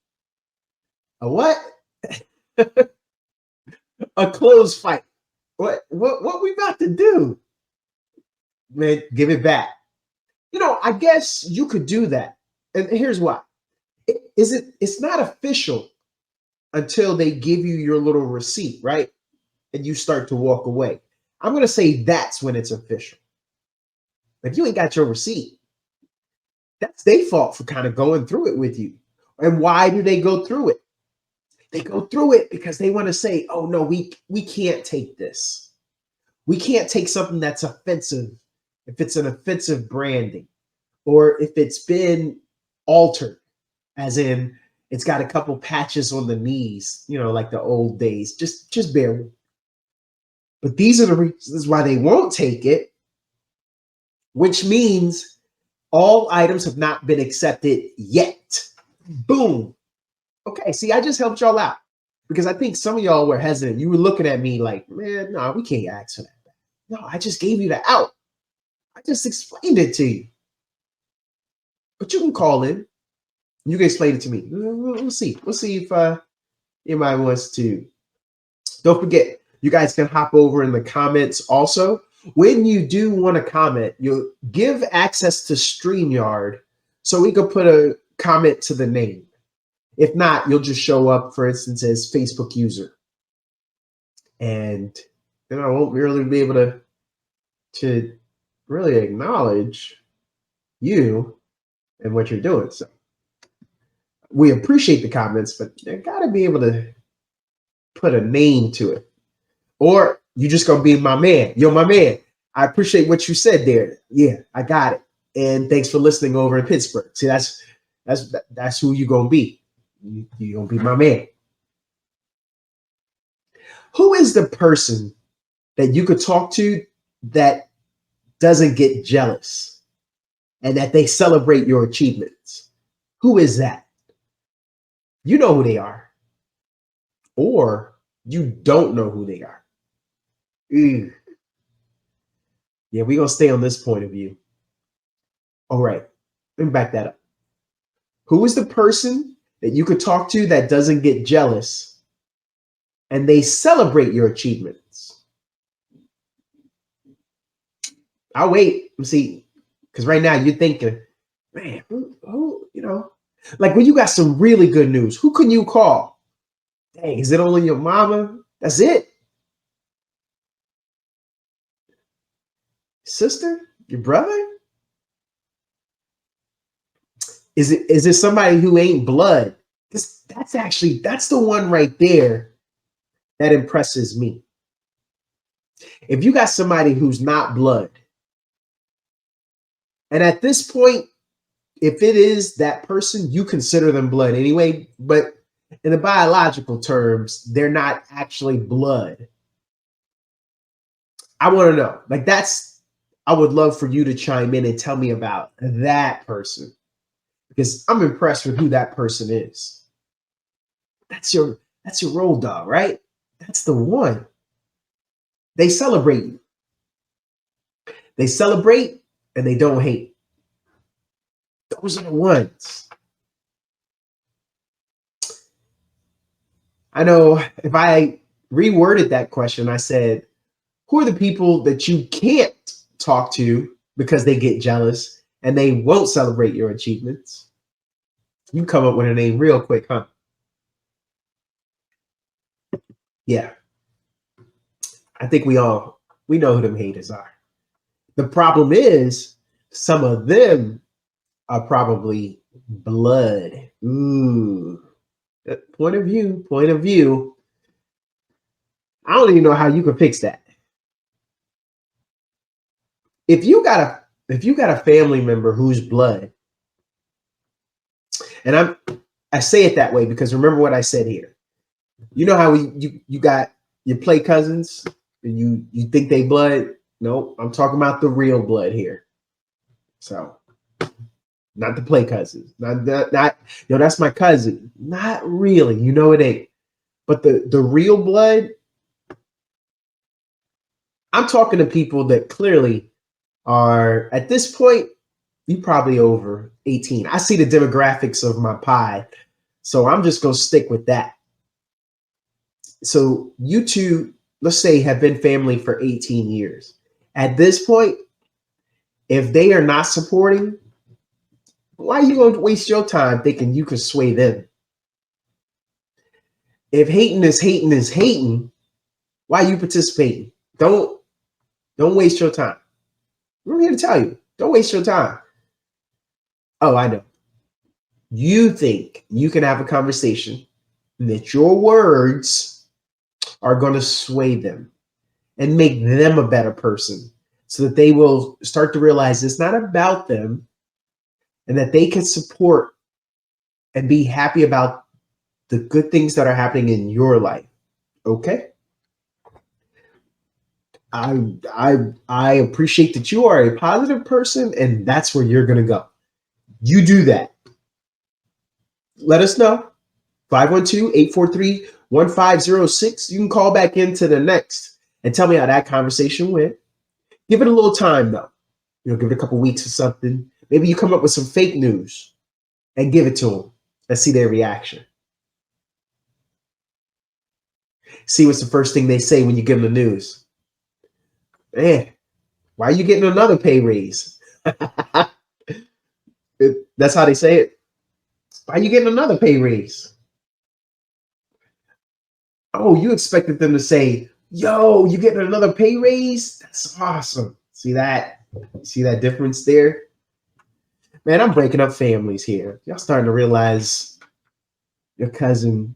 a what? A close fight. What we about to do? Man, give it back. You know, I guess you could do that. And here's why. It's not official until they give you your little receipt, right? And you start to walk away. I'm going to say that's when it's official. If you ain't got your receipt, that's their fault for kind of going through it with you. And why do they go through it? They go through it because they want to say, oh, no, we can't take this. We can't take something that's offensive if it's an offensive branding or if it's been altered, as in it's got a couple patches on the knees, you know, like the old days. Just bear with me. But these are the reasons why they won't take it, which means all items have not been accepted yet. Boom. Okay, see, I just helped y'all out because I think some of y'all were hesitant. You were looking at me like, man, no, we can't ask for that. No, I just gave you the out. I just explained it to you. But you can call in. You can explain it to me. We'll see. We'll see if anybody wants to. Don't forget, you guys can hop over in the comments also. When you do want to comment, you'll give access to StreamYard so we can put a comment to the name. If not, you'll just show up, for instance, as Facebook user. And then I won't really be able to really acknowledge you and what you're doing. So we appreciate the comments, but you got to be able to put a name to it. Or you just going to be my man. Yo, my man, I appreciate what you said there. Yeah, I got it. And thanks for listening over in Pittsburgh. See, that's who you're going to be. You're going to be my man. Who is the person that you could talk to that doesn't get jealous and that they celebrate your achievements? Who is that? You know who they are. Or you don't know who they are. Yeah, we're going to stay on this point of view. All right, let me back that up. Who is the person that you could talk to that doesn't get jealous and they celebrate your achievements? I'll wait and see, because right now you're thinking, man, who, you know, like when you got some really good news, who can you call? Dang, is it only your mama? That's it? Sister? Your brother? Is it somebody who ain't blood? That's the one right there that impresses me. If you got somebody who's not blood, and at this point, if it is that person, you consider them blood anyway, but in the biological terms, they're not actually blood. I want to know. Like I would love for you to chime in and tell me about that person, because I'm impressed with who that person is. That's your road dog, right? That's the one. They celebrate you. They celebrate and they don't hate. Those are the ones. I know if I reworded that question, I said, who are the people that you can't talk to because they get jealous and they won't celebrate your achievements? You come up with a name real quick, huh? Yeah. I think we know who them haters are. The problem is some of them are probably blood. Ooh. Point of view. I don't even know how you can fix that. If you got a family member who's blood And I say it that way because remember what I said here. You know how you got your play cousins and you think they blood? Nope, I'm talking about the real blood here. So not the play cousins. Not yo, that's my cousin. Not really. You know it ain't. But the real blood, I'm talking to people that clearly are at this point, you probably over 18. I see the demographics of my pie, so I'm just gonna stick with that. So you two, let's say, have been family for 18 years. At this point, if they are not supporting, why are you going to waste your time thinking you can sway them? If hating is hating is hating, why are you participating? Don't waste your time. I'm here to tell you, don't waste your time. Oh, I know. You think you can have a conversation and that your words are going to sway them and make them a better person so that they will start to realize it's not about them and that they can support and be happy about the good things that are happening in your life. Okay? I appreciate that you are a positive person and that's where you're going to go. You do that. Let us know. 512-843-1506. You can call back into the next and tell me how that conversation went. Give it a little time though. Give it a couple weeks or something. Maybe you come up with some fake news and give it to them. Let's see their reaction. See what's the first thing they say when you give them the news. Man, why are you getting another pay raise? That's how they say it. Why are you getting another pay raise? Oh, you expected them to say, yo, you getting another pay raise? That's awesome. See that? See that difference there? Man, I'm breaking up families here. Y'all starting to realize your cousin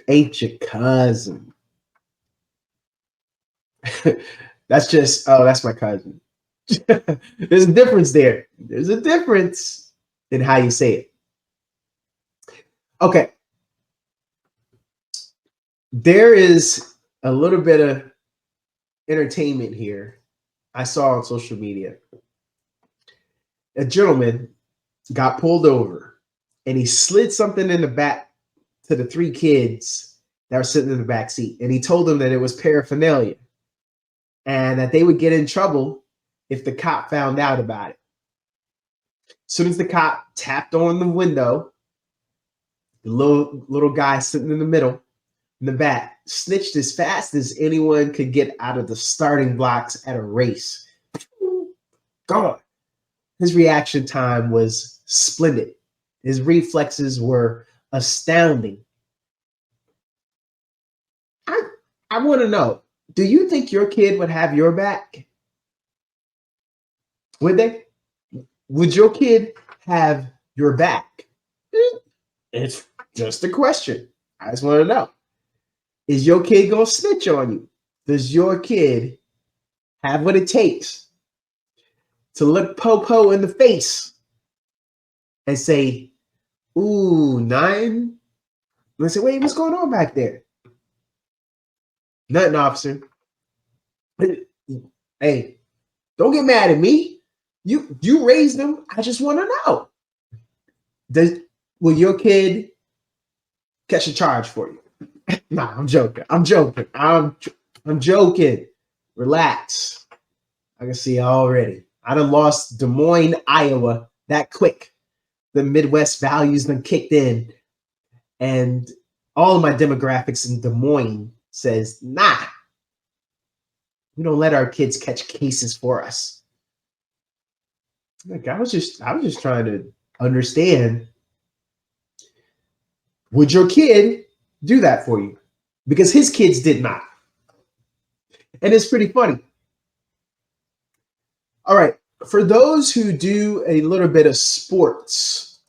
ain't your cousin. That's just, oh, that's my cousin. There's a difference there. There's a difference in how you say it. Okay. There is a little bit of entertainment here I saw on social media. A gentleman got pulled over and he slid something in the back to the three kids that were sitting in the back seat. And he told them that it was paraphernalia and that they would get in trouble if the cop found out about it. As soon as the cop tapped on the window, the little guy sitting in the middle, in the back, snitched as fast as anyone could get out of the starting blocks at a race. Gone. His reaction time was splendid. His reflexes were astounding. I want to know, do you think your kid would have your back? Would they? Would your kid have your back? It's just a question. I just want to know. Is your kid going to snitch on you? Does your kid have what it takes to look Popo in the face and say, ooh, 9? And I say, wait, what's going on back there? Nothing, officer. Hey, don't get mad at me. You raised them. I just want to know. Will your kid catch a charge for you? Nah, I'm joking. I'm joking. Relax. I can see already. I done lost Des Moines, Iowa that quick. The Midwest values done kicked in. And all of my demographics in Des Moines says, nah, we don't let our kids catch cases for us. Like I was just trying to understand. Would your kid do that for you? Because his kids did not. And it's pretty funny. All right. For those who do a little bit of sports.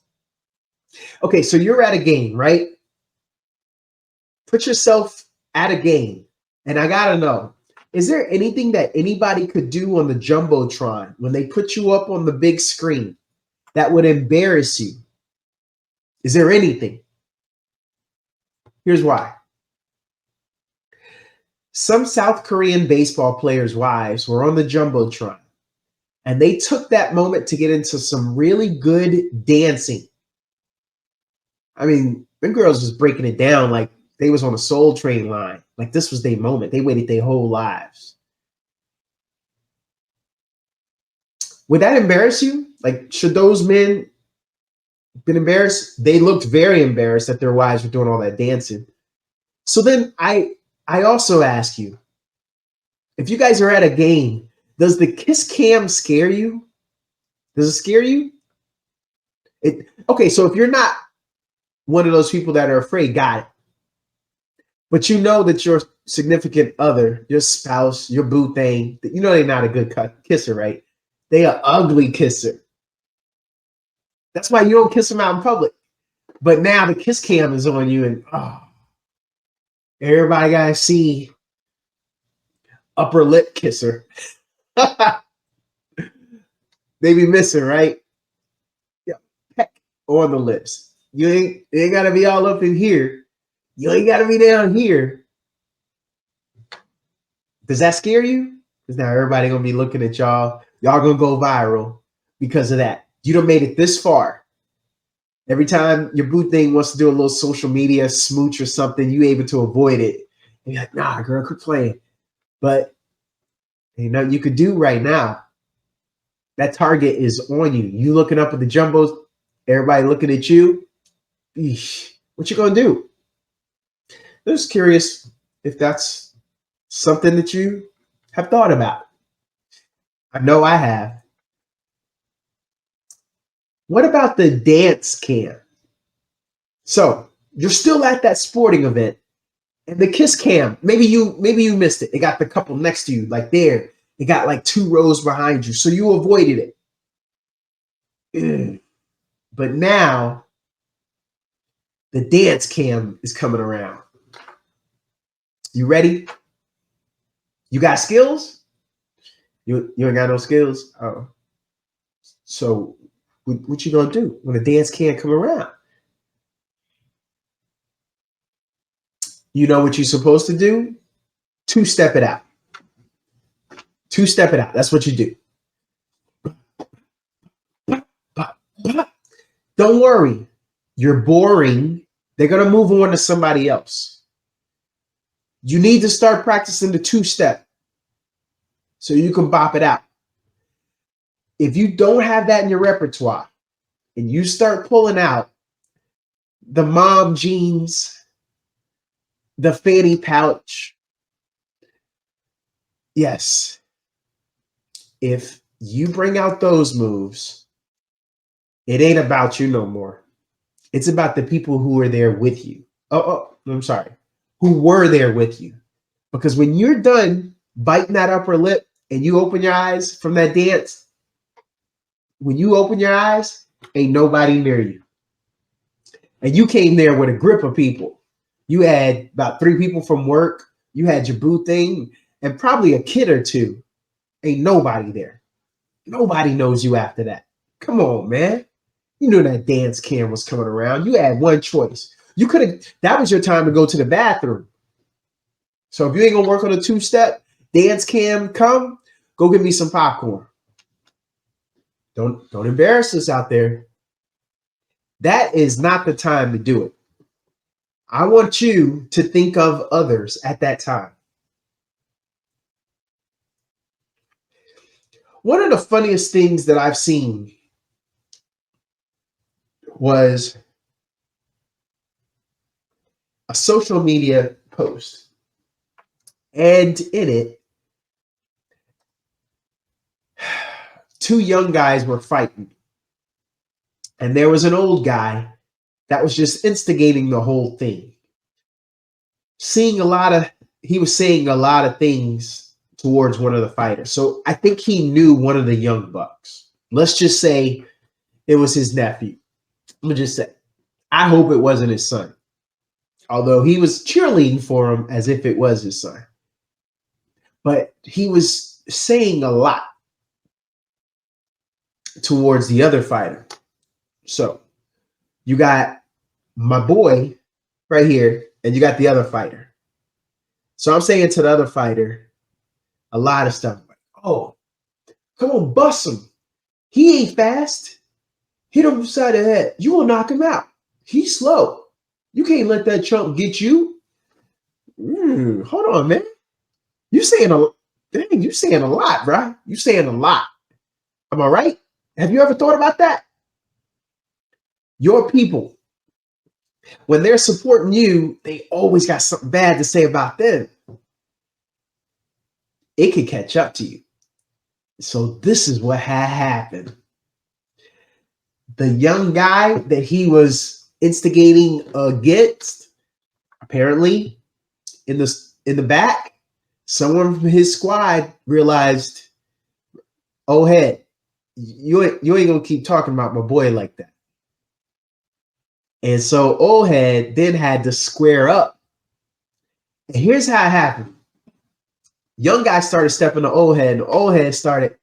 Okay, so you're at a game, right? Put yourself at a game. And I got to know, is there anything that anybody could do on the Jumbotron when they put you up on the big screen that would embarrass you? Is there anything? Here's why. Some South Korean baseball players' wives were on the Jumbotron, and they took that moment to get into some really good dancing. I mean, them girls was breaking it down like they was on a Soul Train line. Like this was their moment. They waited their whole lives. Would that embarrass you? Like, should those men been embarrassed? They looked very embarrassed that their wives were doing all that dancing. So then I also ask you, if you guys are at a game, does the kiss cam scare you? Does it scare you? Okay, so if you're not one of those people that are afraid, got it. But you know that your significant other, your spouse, your boo thing, you know they're not a good kisser, right? They an ugly kisser. That's why you don't kiss them out in public. But now the kiss cam is on you, and everybody gotta see upper lip kisser. They be missing, right? Yeah, peck on the lips. You ain't gotta be all up in here. You ain't gotta be down here. Does that scare you? Because now everybody gonna be looking at y'all. Y'all gonna go viral because of that. You done made it this far. Every time your boo thing wants to do a little social media smooch or something, you able to avoid it. And you're like, nah, girl, quit playing. But ain't nothing you could do right now. That target is on you. You looking up at the jumbos, everybody looking at you. Eesh, what you gonna do? I'm just curious if that's something that you have thought about. I know I have. What about the dance cam? So you're still at that sporting event, and the kiss cam. Maybe you missed it. It got the couple next to you, like there. It got like 2 rows behind you, so you avoided it. Ugh. But now the dance cam is coming around. You ready? You got skills? You ain't got no skills? Oh. So what you gonna do when the dance cam come around? You know what you're supposed to do? 2-step it out. 2-step it out. That's what you do. Don't worry. You're boring. They're going to move on to somebody else. You need to start practicing the 2-step so you can bop it out. If you don't have that in your repertoire and you start pulling out the mom jeans, the fanny pouch, yes, if you bring out those moves, it ain't about you no more. It's about the people who are there with you. I'm sorry. Who were there with you. Because when you're done biting that upper lip and you open your eyes from that dance, when you open your eyes, ain't nobody near you. And you came there with a grip of people. You had about 3 people from work. You had your boo thing and probably a kid or 2. Ain't nobody there. Nobody knows you after that. Come on, man. You knew that dance cam was coming around. You had one choice. You could have, that was your time to go to the bathroom. So if you ain't gonna work on a 2-step, dance cam come, go get me some popcorn. Don't embarrass us out there. That is not the time to do it. I want you to think of others at that time. One of the funniest things that I've seen was a social media post. And in it, 2 young guys were fighting. And there was an old guy that was just instigating the whole thing. He was saying a lot of things towards one of the fighters. So I think he knew one of the young bucks. Let's just say it was his nephew. I'm going to just say, I hope it wasn't his son. Although he was cheerleading for him as if it was his son. But he was saying a lot towards the other fighter. So you got my boy right here, and you got the other fighter. So I'm saying to the other fighter a lot of stuff. Like, oh, come on, bust him. He ain't fast. Hit him upside the head. You will knock him out. He's slow. You can't let that chump get you. Hold on, man. You saying a lot, bro. You saying a lot. Am I right? Have you ever thought about that? Your people, when they're supporting you, they always got something bad to say about them. It could catch up to you. So this is what had happened. The young guy that he was instigating against, apparently in the back, someone from his squad realized, oh, head, you ain't gonna keep talking about my boy like that. And so old head then had to square up. And here's how it happened. Young guy started stepping to old head, and old head started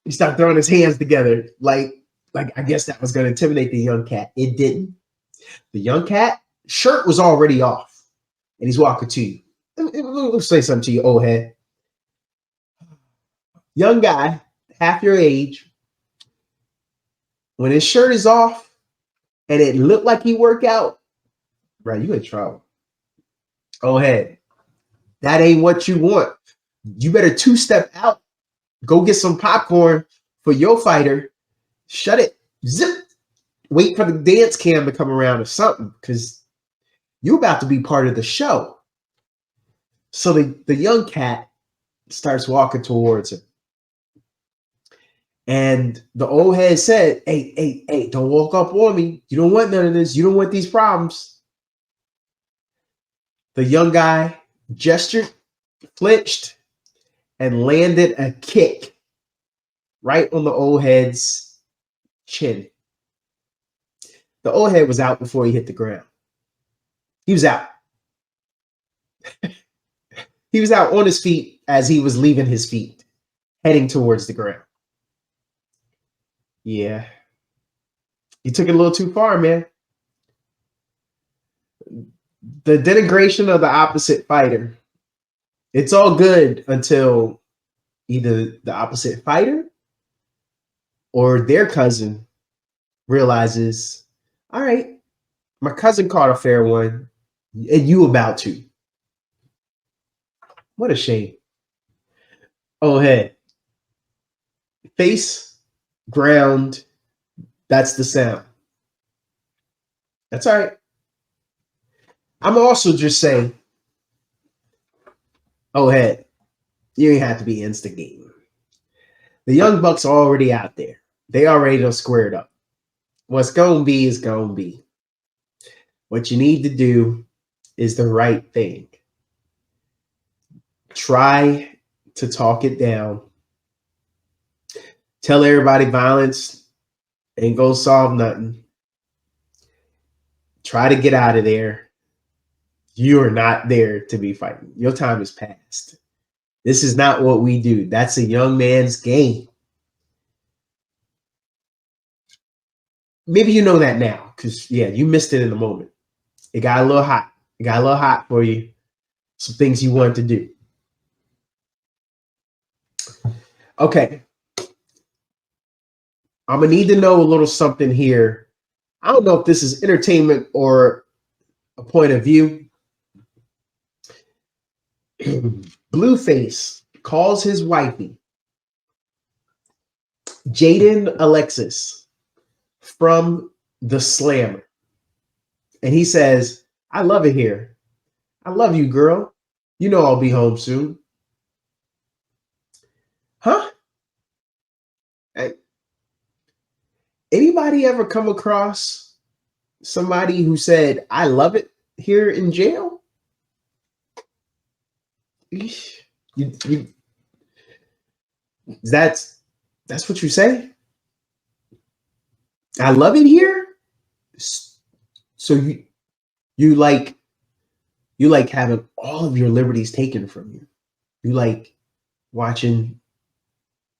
throwing his hands together like I guess that was going to intimidate the young cat. It didn't. The young cat shirt was already off, and he's walking to you. Let me say something to you, old head. Young guy, half your age, when his shirt is off and it looked like he worked out, bro, you in trouble. Old head, that ain't what you want. You better two-step out, go get some popcorn for your fighter, shut it, zip, wait for the dance cam to come around or something, because you're about to be part of the show. So the young cat starts walking towards him. And the old head said, hey, don't walk up on me. You don't want none of this. You don't want these problems. The young guy gestured, flinched, and landed a kick right on the old head's chin. The old head was out before he hit the ground. He was out. He was out on his feet as he was leaving his feet, heading towards the ground. Yeah. You took it a little too far, man. The denigration of the opposite fighter. It's all good until either the opposite fighter or their cousin realizes, all right, my cousin caught a fair one, and you about to. What a shame. Oh, hey. Face, ground, that's the sound. That's all right. I'm also just saying, oh, hey, you ain't have to be instigating. The Young Bucks are already out there. They already done squared up. What's going to be is going to be. What you need to do is the right thing. Try to talk it down. Tell everybody violence ain't gonna solve nothing. Try to get out of there. You are not there to be fighting. Your time is past. This is not what we do. That's a young man's game. Maybe you know that now, because, yeah, you missed it in the moment. It got a little hot. It got a little hot for you. Some things you wanted to do. Okay. I'm going to need to know a little something here. I don't know if this is entertainment or a point of view. Blueface calls his wifey, Jaden Alexis, from the Slammer. And he says, I love it here. I love you, girl. You know I'll be home soon. Huh? Hey. Anybody ever come across somebody who said, I love it here in jail? That's what you say? I love it here? So you like having all of your liberties taken from you. You like watching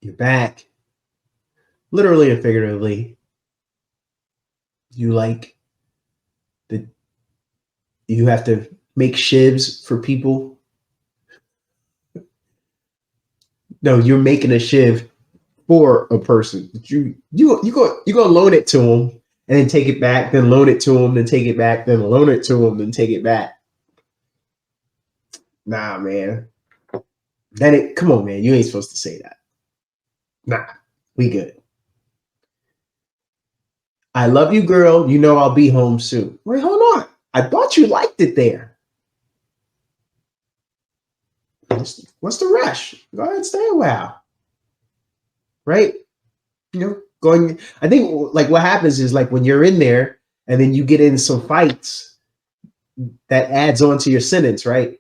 your back, literally and figuratively. You like You have to make shivs for people. No, you're making a shiv for a person. You go loan it to them and then take it back, then loan it to them, then take it back, then loan it to them, then take it back. Nah, man. Come on, man. You ain't supposed to say that. Nah, we good. I love you, girl. You know I'll be home soon. Wait, hold on. I thought you liked it there. What's the rush? Go ahead and stay a while. Right? I think like what happens is like when you're in there and then you get in some fights, that adds on to your sentence, right?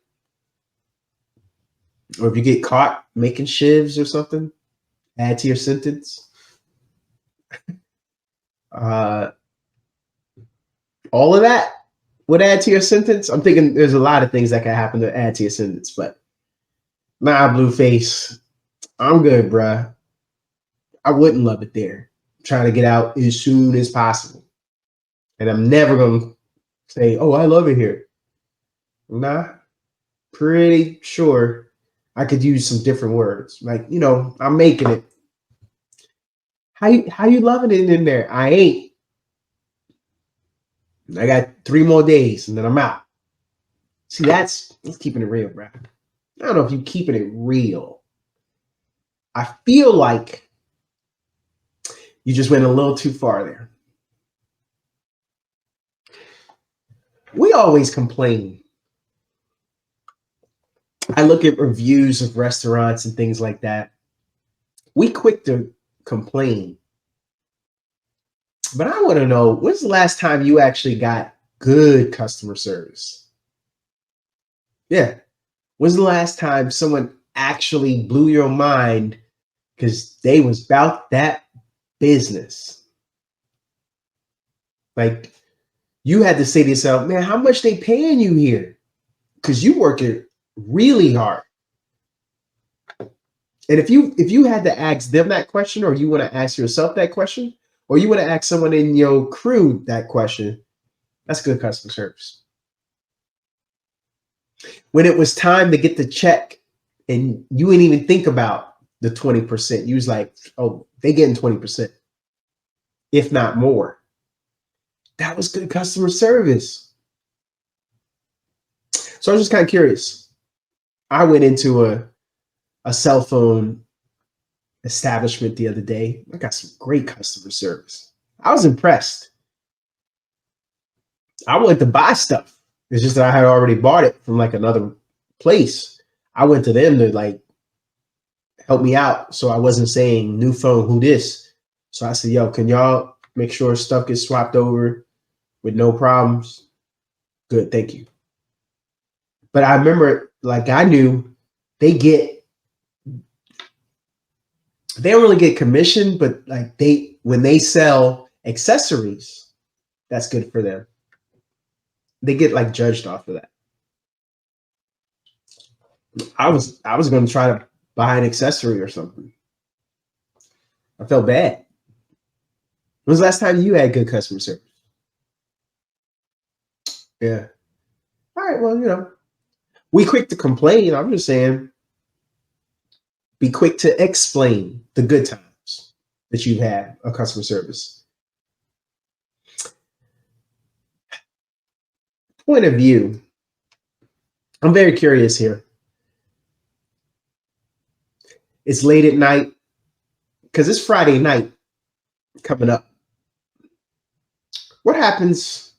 Or if you get caught making shivs or something, add to your sentence. All of that would add to your sentence. I'm thinking there's a lot of things that can happen to add to your sentence, but nah, Blueface, I'm good, bruh. I wouldn't love it there. I'm trying to get out as soon as possible. And I'm never going to say, oh, I love it here. Nah, pretty sure I could use some different words. Like, I'm making it. How you loving it in there? I ain't. I got 3 more days and then I'm out. See, that's keeping it real, bro. I don't know if you're keeping it real. I feel like you just went a little too far there. We always complain. I look at reviews of restaurants and things like that. We quick to complain. But I want to know, when's the last time you actually got good customer service? Yeah. When's the last time someone actually blew your mind because they was about that business? Like, you had to say to yourself, man, how much they paying you here? Because you working really hard. And if you had to ask them that question, or you want to ask yourself that question, or you want to ask someone in your crew that question, that's good customer service. When it was time to get the check and you didn't even think about the 20%, you was like, oh, they getting 20%, if not more. That was good customer service. So I was just kind of curious. I went into a cell phone establishment the other day. I got some great customer service. I was impressed. I wanted to buy stuff. It's just that I had already bought it from like another place. I went to them to like help me out. So I wasn't saying new phone, who this? So I said, yo, can y'all make sure stuff gets swapped over with no problems? Good, thank you. But I remember, like, I knew they don't really get commission, but like when they sell accessories, that's good for them. They get like judged off of that. I was going to try to buy an accessory or something. I felt bad. When was the last time you had good customer service? Yeah. All right. Well, we quick to complain. I'm just saying, be quick to explain the good times that you've had of customer service. Point of view. I'm very curious here. It's late at night because it's Friday night coming up. What happens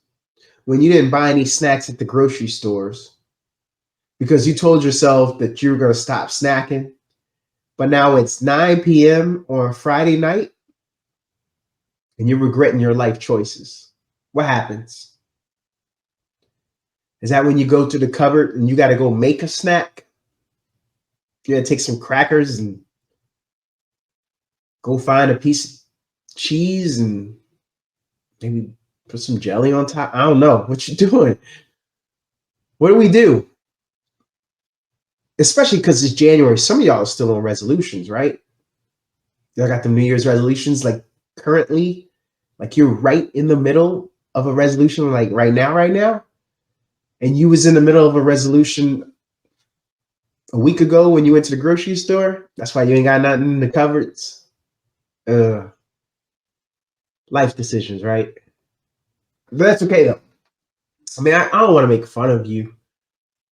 when you didn't buy any snacks at the grocery stores because you told yourself that you were going to stop snacking, but now it's 9 p.m. on a Friday night and you're regretting your life choices? What happens? Is that when you go to the cupboard and you got to go make a snack? You got to take some crackers and go find a piece of cheese and maybe put some jelly on top? I don't know. What you doing? What do we do? Especially because it's January. Some of y'all are still on resolutions, right? Y'all got the New Year's resolutions like currently, like you're right in the middle of a resolution, like right now. and you was in the middle of a resolution a week ago when you went to the grocery store. That's why you ain't got nothing in the cupboards. Life decisions, right? But that's okay though. I mean, I don't want to make fun of you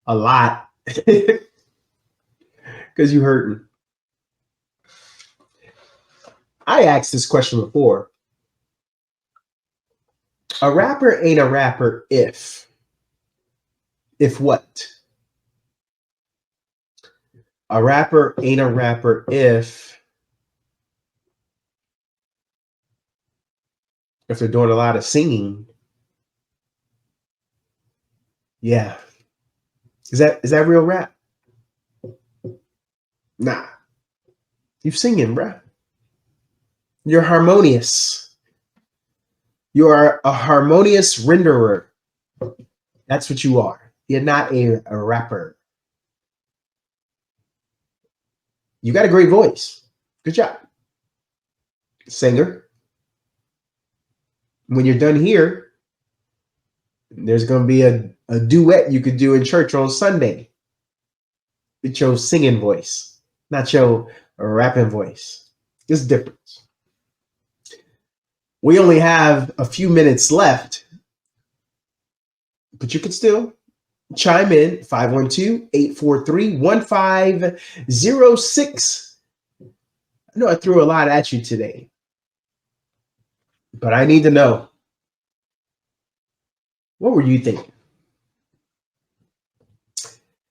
a lot because you hurting. I asked this question before. A rapper ain't a rapper if what? A rapper ain't a rapper if they're doing a lot of singing. Yeah. Is that real rap? Nah. You singing, bruh. You're harmonious. You are a harmonious renderer. That's what you are. You're not a rapper. You got a great voice. Good job. Singer. When you're done here, there's going to be a duet you could do in church on Sunday. With your singing voice, not your rapping voice. There's a difference. We only have a few minutes left, but you could still chime in 512-843-1506. I know I threw a lot at you today, but I need to know, what were you thinking?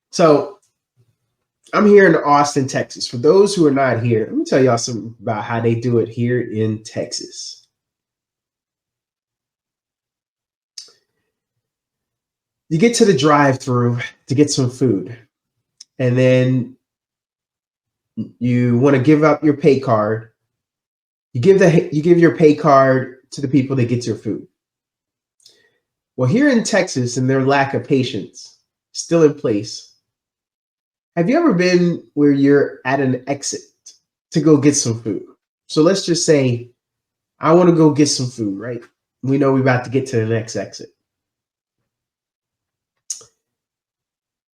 So I'm here in Austin, Texas. For those who are not here, let me tell y'all something about how they do it here in Texas. You get to the drive-thru to get some food, and then you want to give up your pay card. You give your pay card to the people that get your food. Well, here in Texas, and their lack of patience still in place, have you ever been where you're at an exit to go get some food? So let's just say I want to go get some food, right? We know we're about to get to the next exit.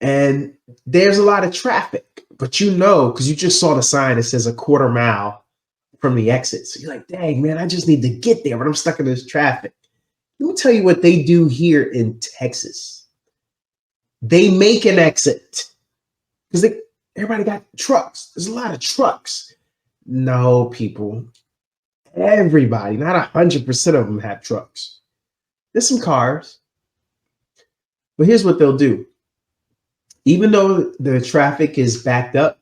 And there's a lot of traffic, but you know, because you just saw the sign that says a quarter mile from the exit. So you're like, dang, man, I just need to get there, but I'm stuck in this traffic. Let me tell you what they do here in Texas. They make an exit because everybody got trucks. There's a lot of trucks. No, people. Everybody, not 100% of them have trucks. There's some cars. But here's what they'll do. Even though the traffic is backed up,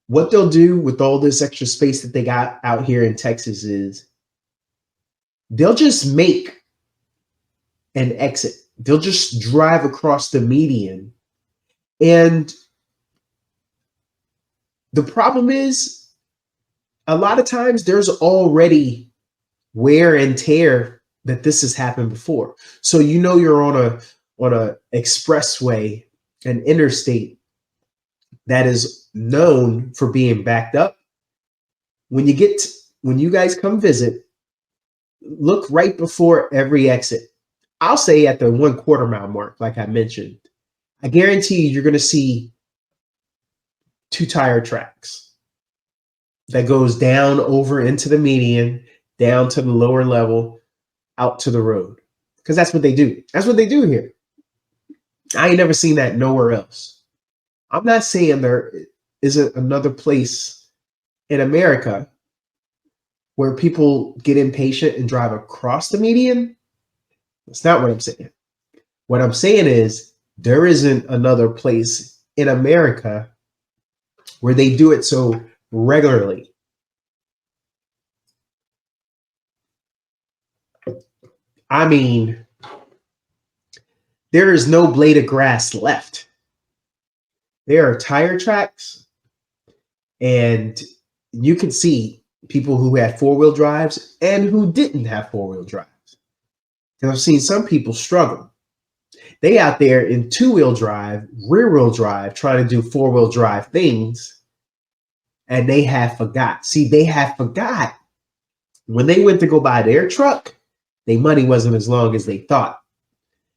what they'll do with all this extra space that they got out here in Texas is they'll just make an exit. They'll just drive across the median. And the problem is, a lot of times there's already wear and tear that this has happened before. So you know you're on a expressway, an interstate that is known for being backed up. When you guys come visit, look right before every exit. I'll say at the 1/4 mile mark, like I mentioned. I guarantee you're going to see 2 tire tracks that goes down over into the median, down to the lower level, out to the road. Because that's what they do. That's what they do here. I ain't never seen that nowhere else. I'm not saying there isn't another place in America where people get impatient and drive across the median. That's not what I'm saying. What I'm saying is there isn't another place in America where they do it so regularly. I mean, there is no blade of grass left. There are tire tracks, and you can see people who had 4-wheel drives and who didn't have 4-wheel drives. And I've seen some people struggle. They out there in 2-wheel drive, rear-wheel drive, trying to do 4-wheel drive things, and they have forgot. See, they have forgot when they went to go buy their truck, their money wasn't as long as they thought.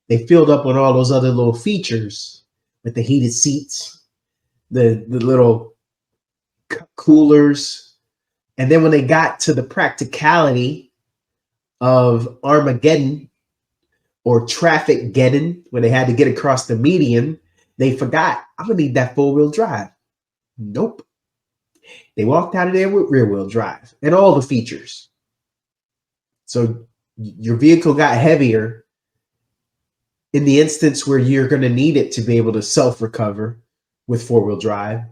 They filled up on all those other little features, like the heated seats, the little coolers. And then when they got to the practicality of Armageddon or traffic geddon, when they had to get across the median, they forgot, I'm gonna need that 4-wheel drive. Nope. They walked out of there with rear-wheel drive and all the features. So your vehicle got heavier in the instance where you're going to need it to be able to self-recover with 4-wheel drive.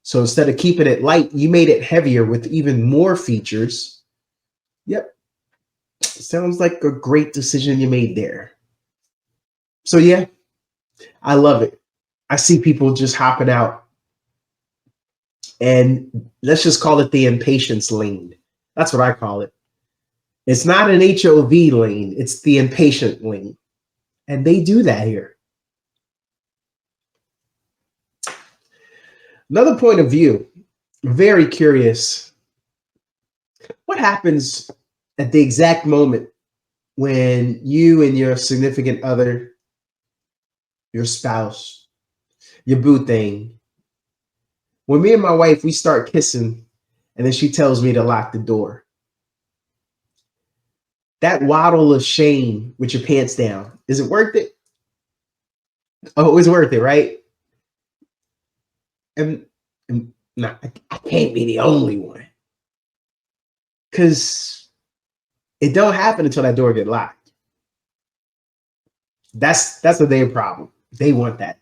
So instead of keeping it light, you made it heavier with even more features. Yep. Sounds like a great decision you made there. So yeah, I love it. I see people just hopping out, and let's just call it the impatience lane. That's what I call it. It's not an HOV lane. It's the impatient lane. And they do that here. Another point of view, very curious. What happens at the exact moment when you and your significant other, your spouse, your boo thing, when me and my wife, we start kissing and then she tells me to lock the door? That waddle of shame with your pants down, is it worth it? Oh, it's worth it, right? And nah, I can't be the only one, because it don't happen until that door get locked. That's their problem. They want that.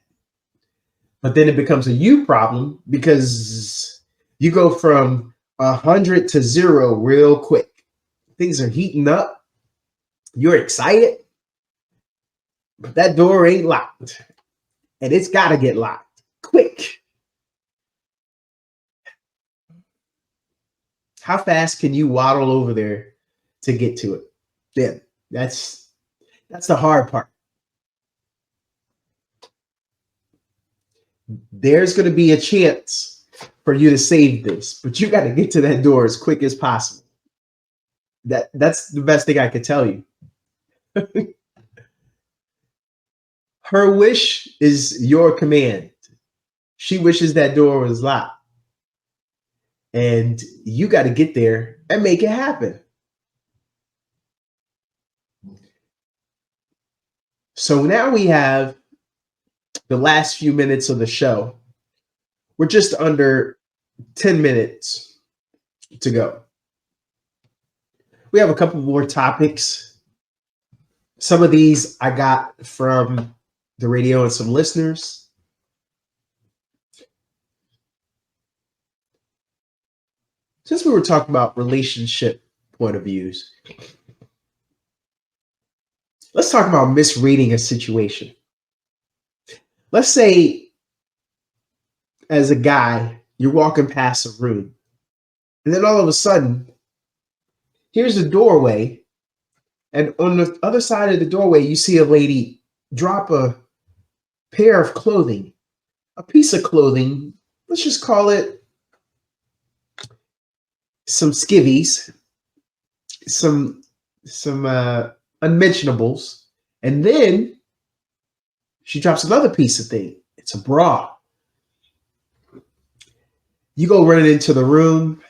But then it becomes a you problem, because you go from 100 to 0 real quick. Things are heating up. You're excited, but that door ain't locked, and it's got to get locked quick. How fast can you waddle over there to get to it? Yeah, that's the hard part. There's going to be a chance for you to save this, but you got to get to that door as quick as possible. That's the best thing I could tell you. Her wish is your command. She wishes that door was locked, and you got to get there and make it happen. So now we have the last few minutes of the show. We're just under 10 minutes to go. We have a couple more topics. Some of these I got from the radio and some listeners. Since we were talking about relationship point of views, let's talk about misreading a situation. Let's say, as a guy, you're walking past a room, and then all of a sudden, here's a doorway, and on the other side of the doorway, you see a lady drop a pair of clothing, a piece of clothing. Let's just call it some skivvies, some unmentionables, and then she drops another piece of thing. It's a bra. You go running into the room,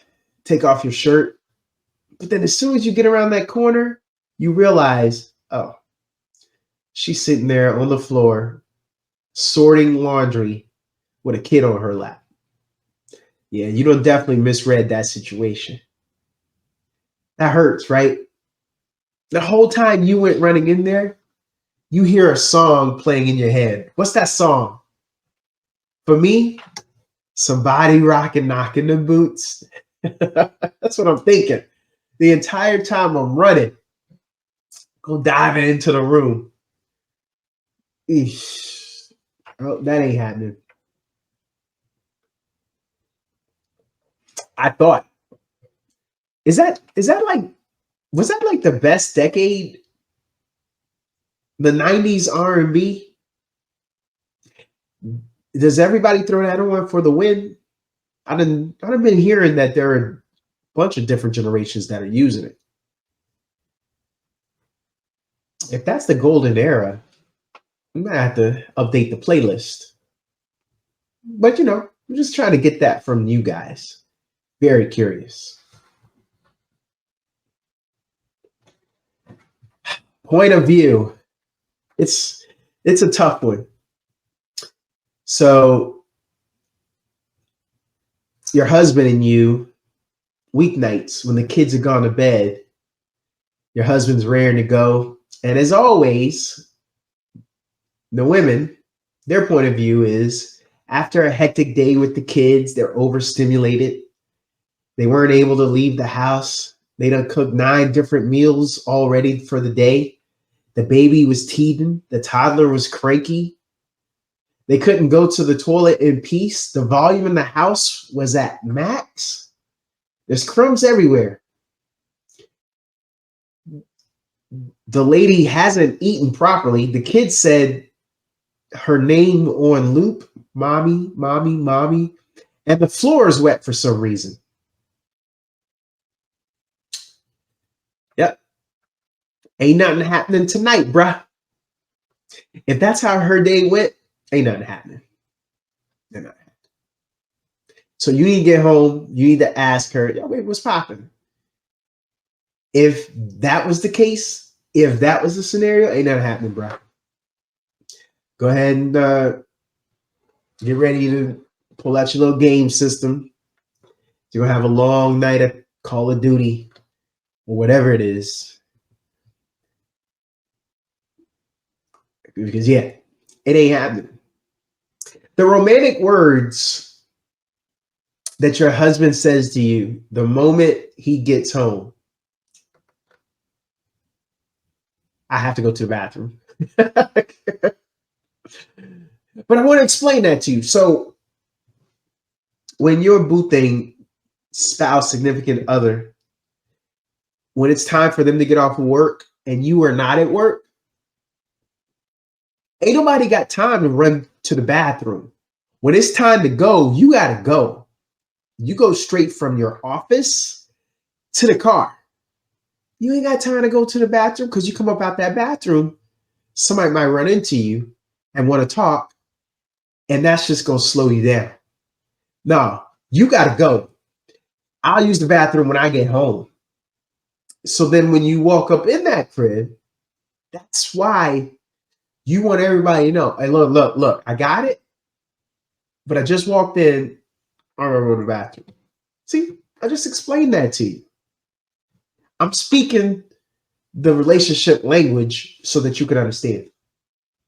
take off your shirt, but then as soon as you get around that corner, you realize, oh, she's sitting there on the floor sorting laundry with a kid on her lap. Yeah, you don't definitely misread that situation. That hurts, right? The whole time you went running in there, you hear a song playing in your head. What's that song? For me, Somebody Rockin' Knockin' the Boots. That's what I'm thinking. The entire time I'm running, go diving into the room. Eesh. Oh, that ain't happening. I thought, is that like, was that like the best decade? The 90s R&B? Does everybody throw that on for the win? I've been hearing that there are a bunch of different generations that are using it. If that's the golden era, I'm gonna have to update the playlist. But I'm just trying to get that from you guys. Very curious. Point of view. It's a tough one. So your husband and you, weeknights when the kids have gone to bed, your husband's raring to go. And as always, the women, their point of view is after a hectic day with the kids, they're overstimulated. They weren't able to leave the house. They done cooked 9 different meals already for the day. The baby was teething. The toddler was cranky. They couldn't go to the toilet in peace. The volume in the house was at max. There's crumbs everywhere. The lady hasn't eaten properly. The kid said her name on loop, mommy, mommy, mommy, and the floor is wet for some reason. Yep. Ain't nothing happening tonight, bruh. If that's how her day went, ain't nothing happening. They're not happening. So you need to get home. You need to ask her, yo, wait, what's popping? If that was the case, if that was the scenario, ain't nothing happening, bruh. Go ahead and get ready to pull out your little game system. You're going to have a long night of Call of Duty or whatever it is. Because, yeah, it ain't happening. The romantic words that your husband says to you the moment he gets home. I have to go to the bathroom. But I want to explain that to you. So when you're boothing spouse, significant other, when it's time for them to get off of work and you are not at work, ain't nobody got time to run to the bathroom. When it's time to go, you got to go. You go straight from your office to the car. You ain't got time to go to the bathroom because you come up out that bathroom, somebody might run into you and want to talk, and that's just going to slow you down. No, you got to go. I'll use the bathroom when I get home. So then when you walk up in that crib, that's why you want everybody to know, hey, look, I got it, but I just walked in. I'm going to go to the bathroom. See, I just explained that to you. I'm speaking the relationship language so that you can understand.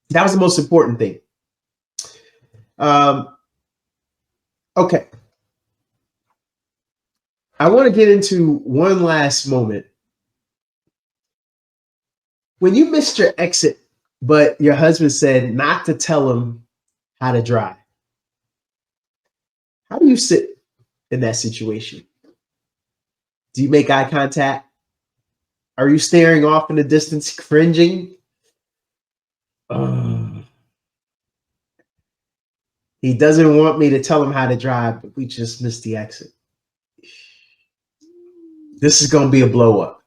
That was the most important thing. Okay. I want to get into one last moment. When you missed your exit, but your husband said not to tell him how to drive, how do you sit in that situation? Do you make eye contact? Are you staring off in the distance, cringing? He doesn't want me to tell him how to drive, but we just missed the exit. This is going to be a blow up.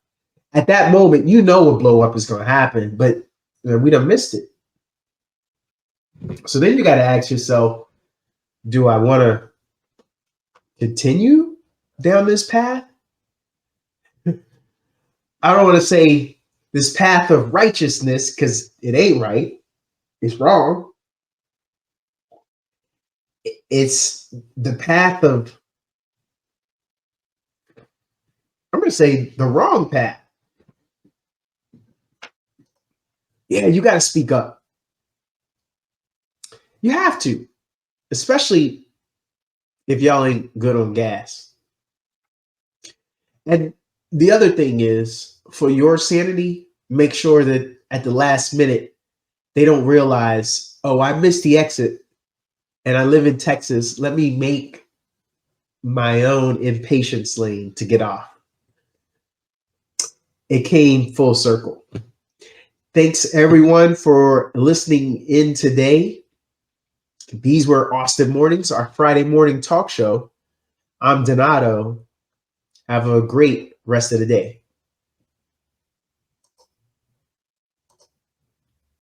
At that moment, you know a blow up is going to happen, but we done missed it. So then you got to ask yourself, do I want to continue down this path? I don't want to say this path of righteousness because it ain't right. It's wrong. It's the path of, I'm going to say the wrong path. Yeah, you got to speak up. You have to, especially if y'all ain't good on gas. And the other thing is, for your sanity, make sure that at the last minute, they don't realize, oh, I missed the exit and I live in Texas. Let me make my own impatience lane to get off. It came full circle. Thanks everyone for listening in today. These were Austin Mornings, our Friday morning talk show. I'm Donato. Have a great rest of the day.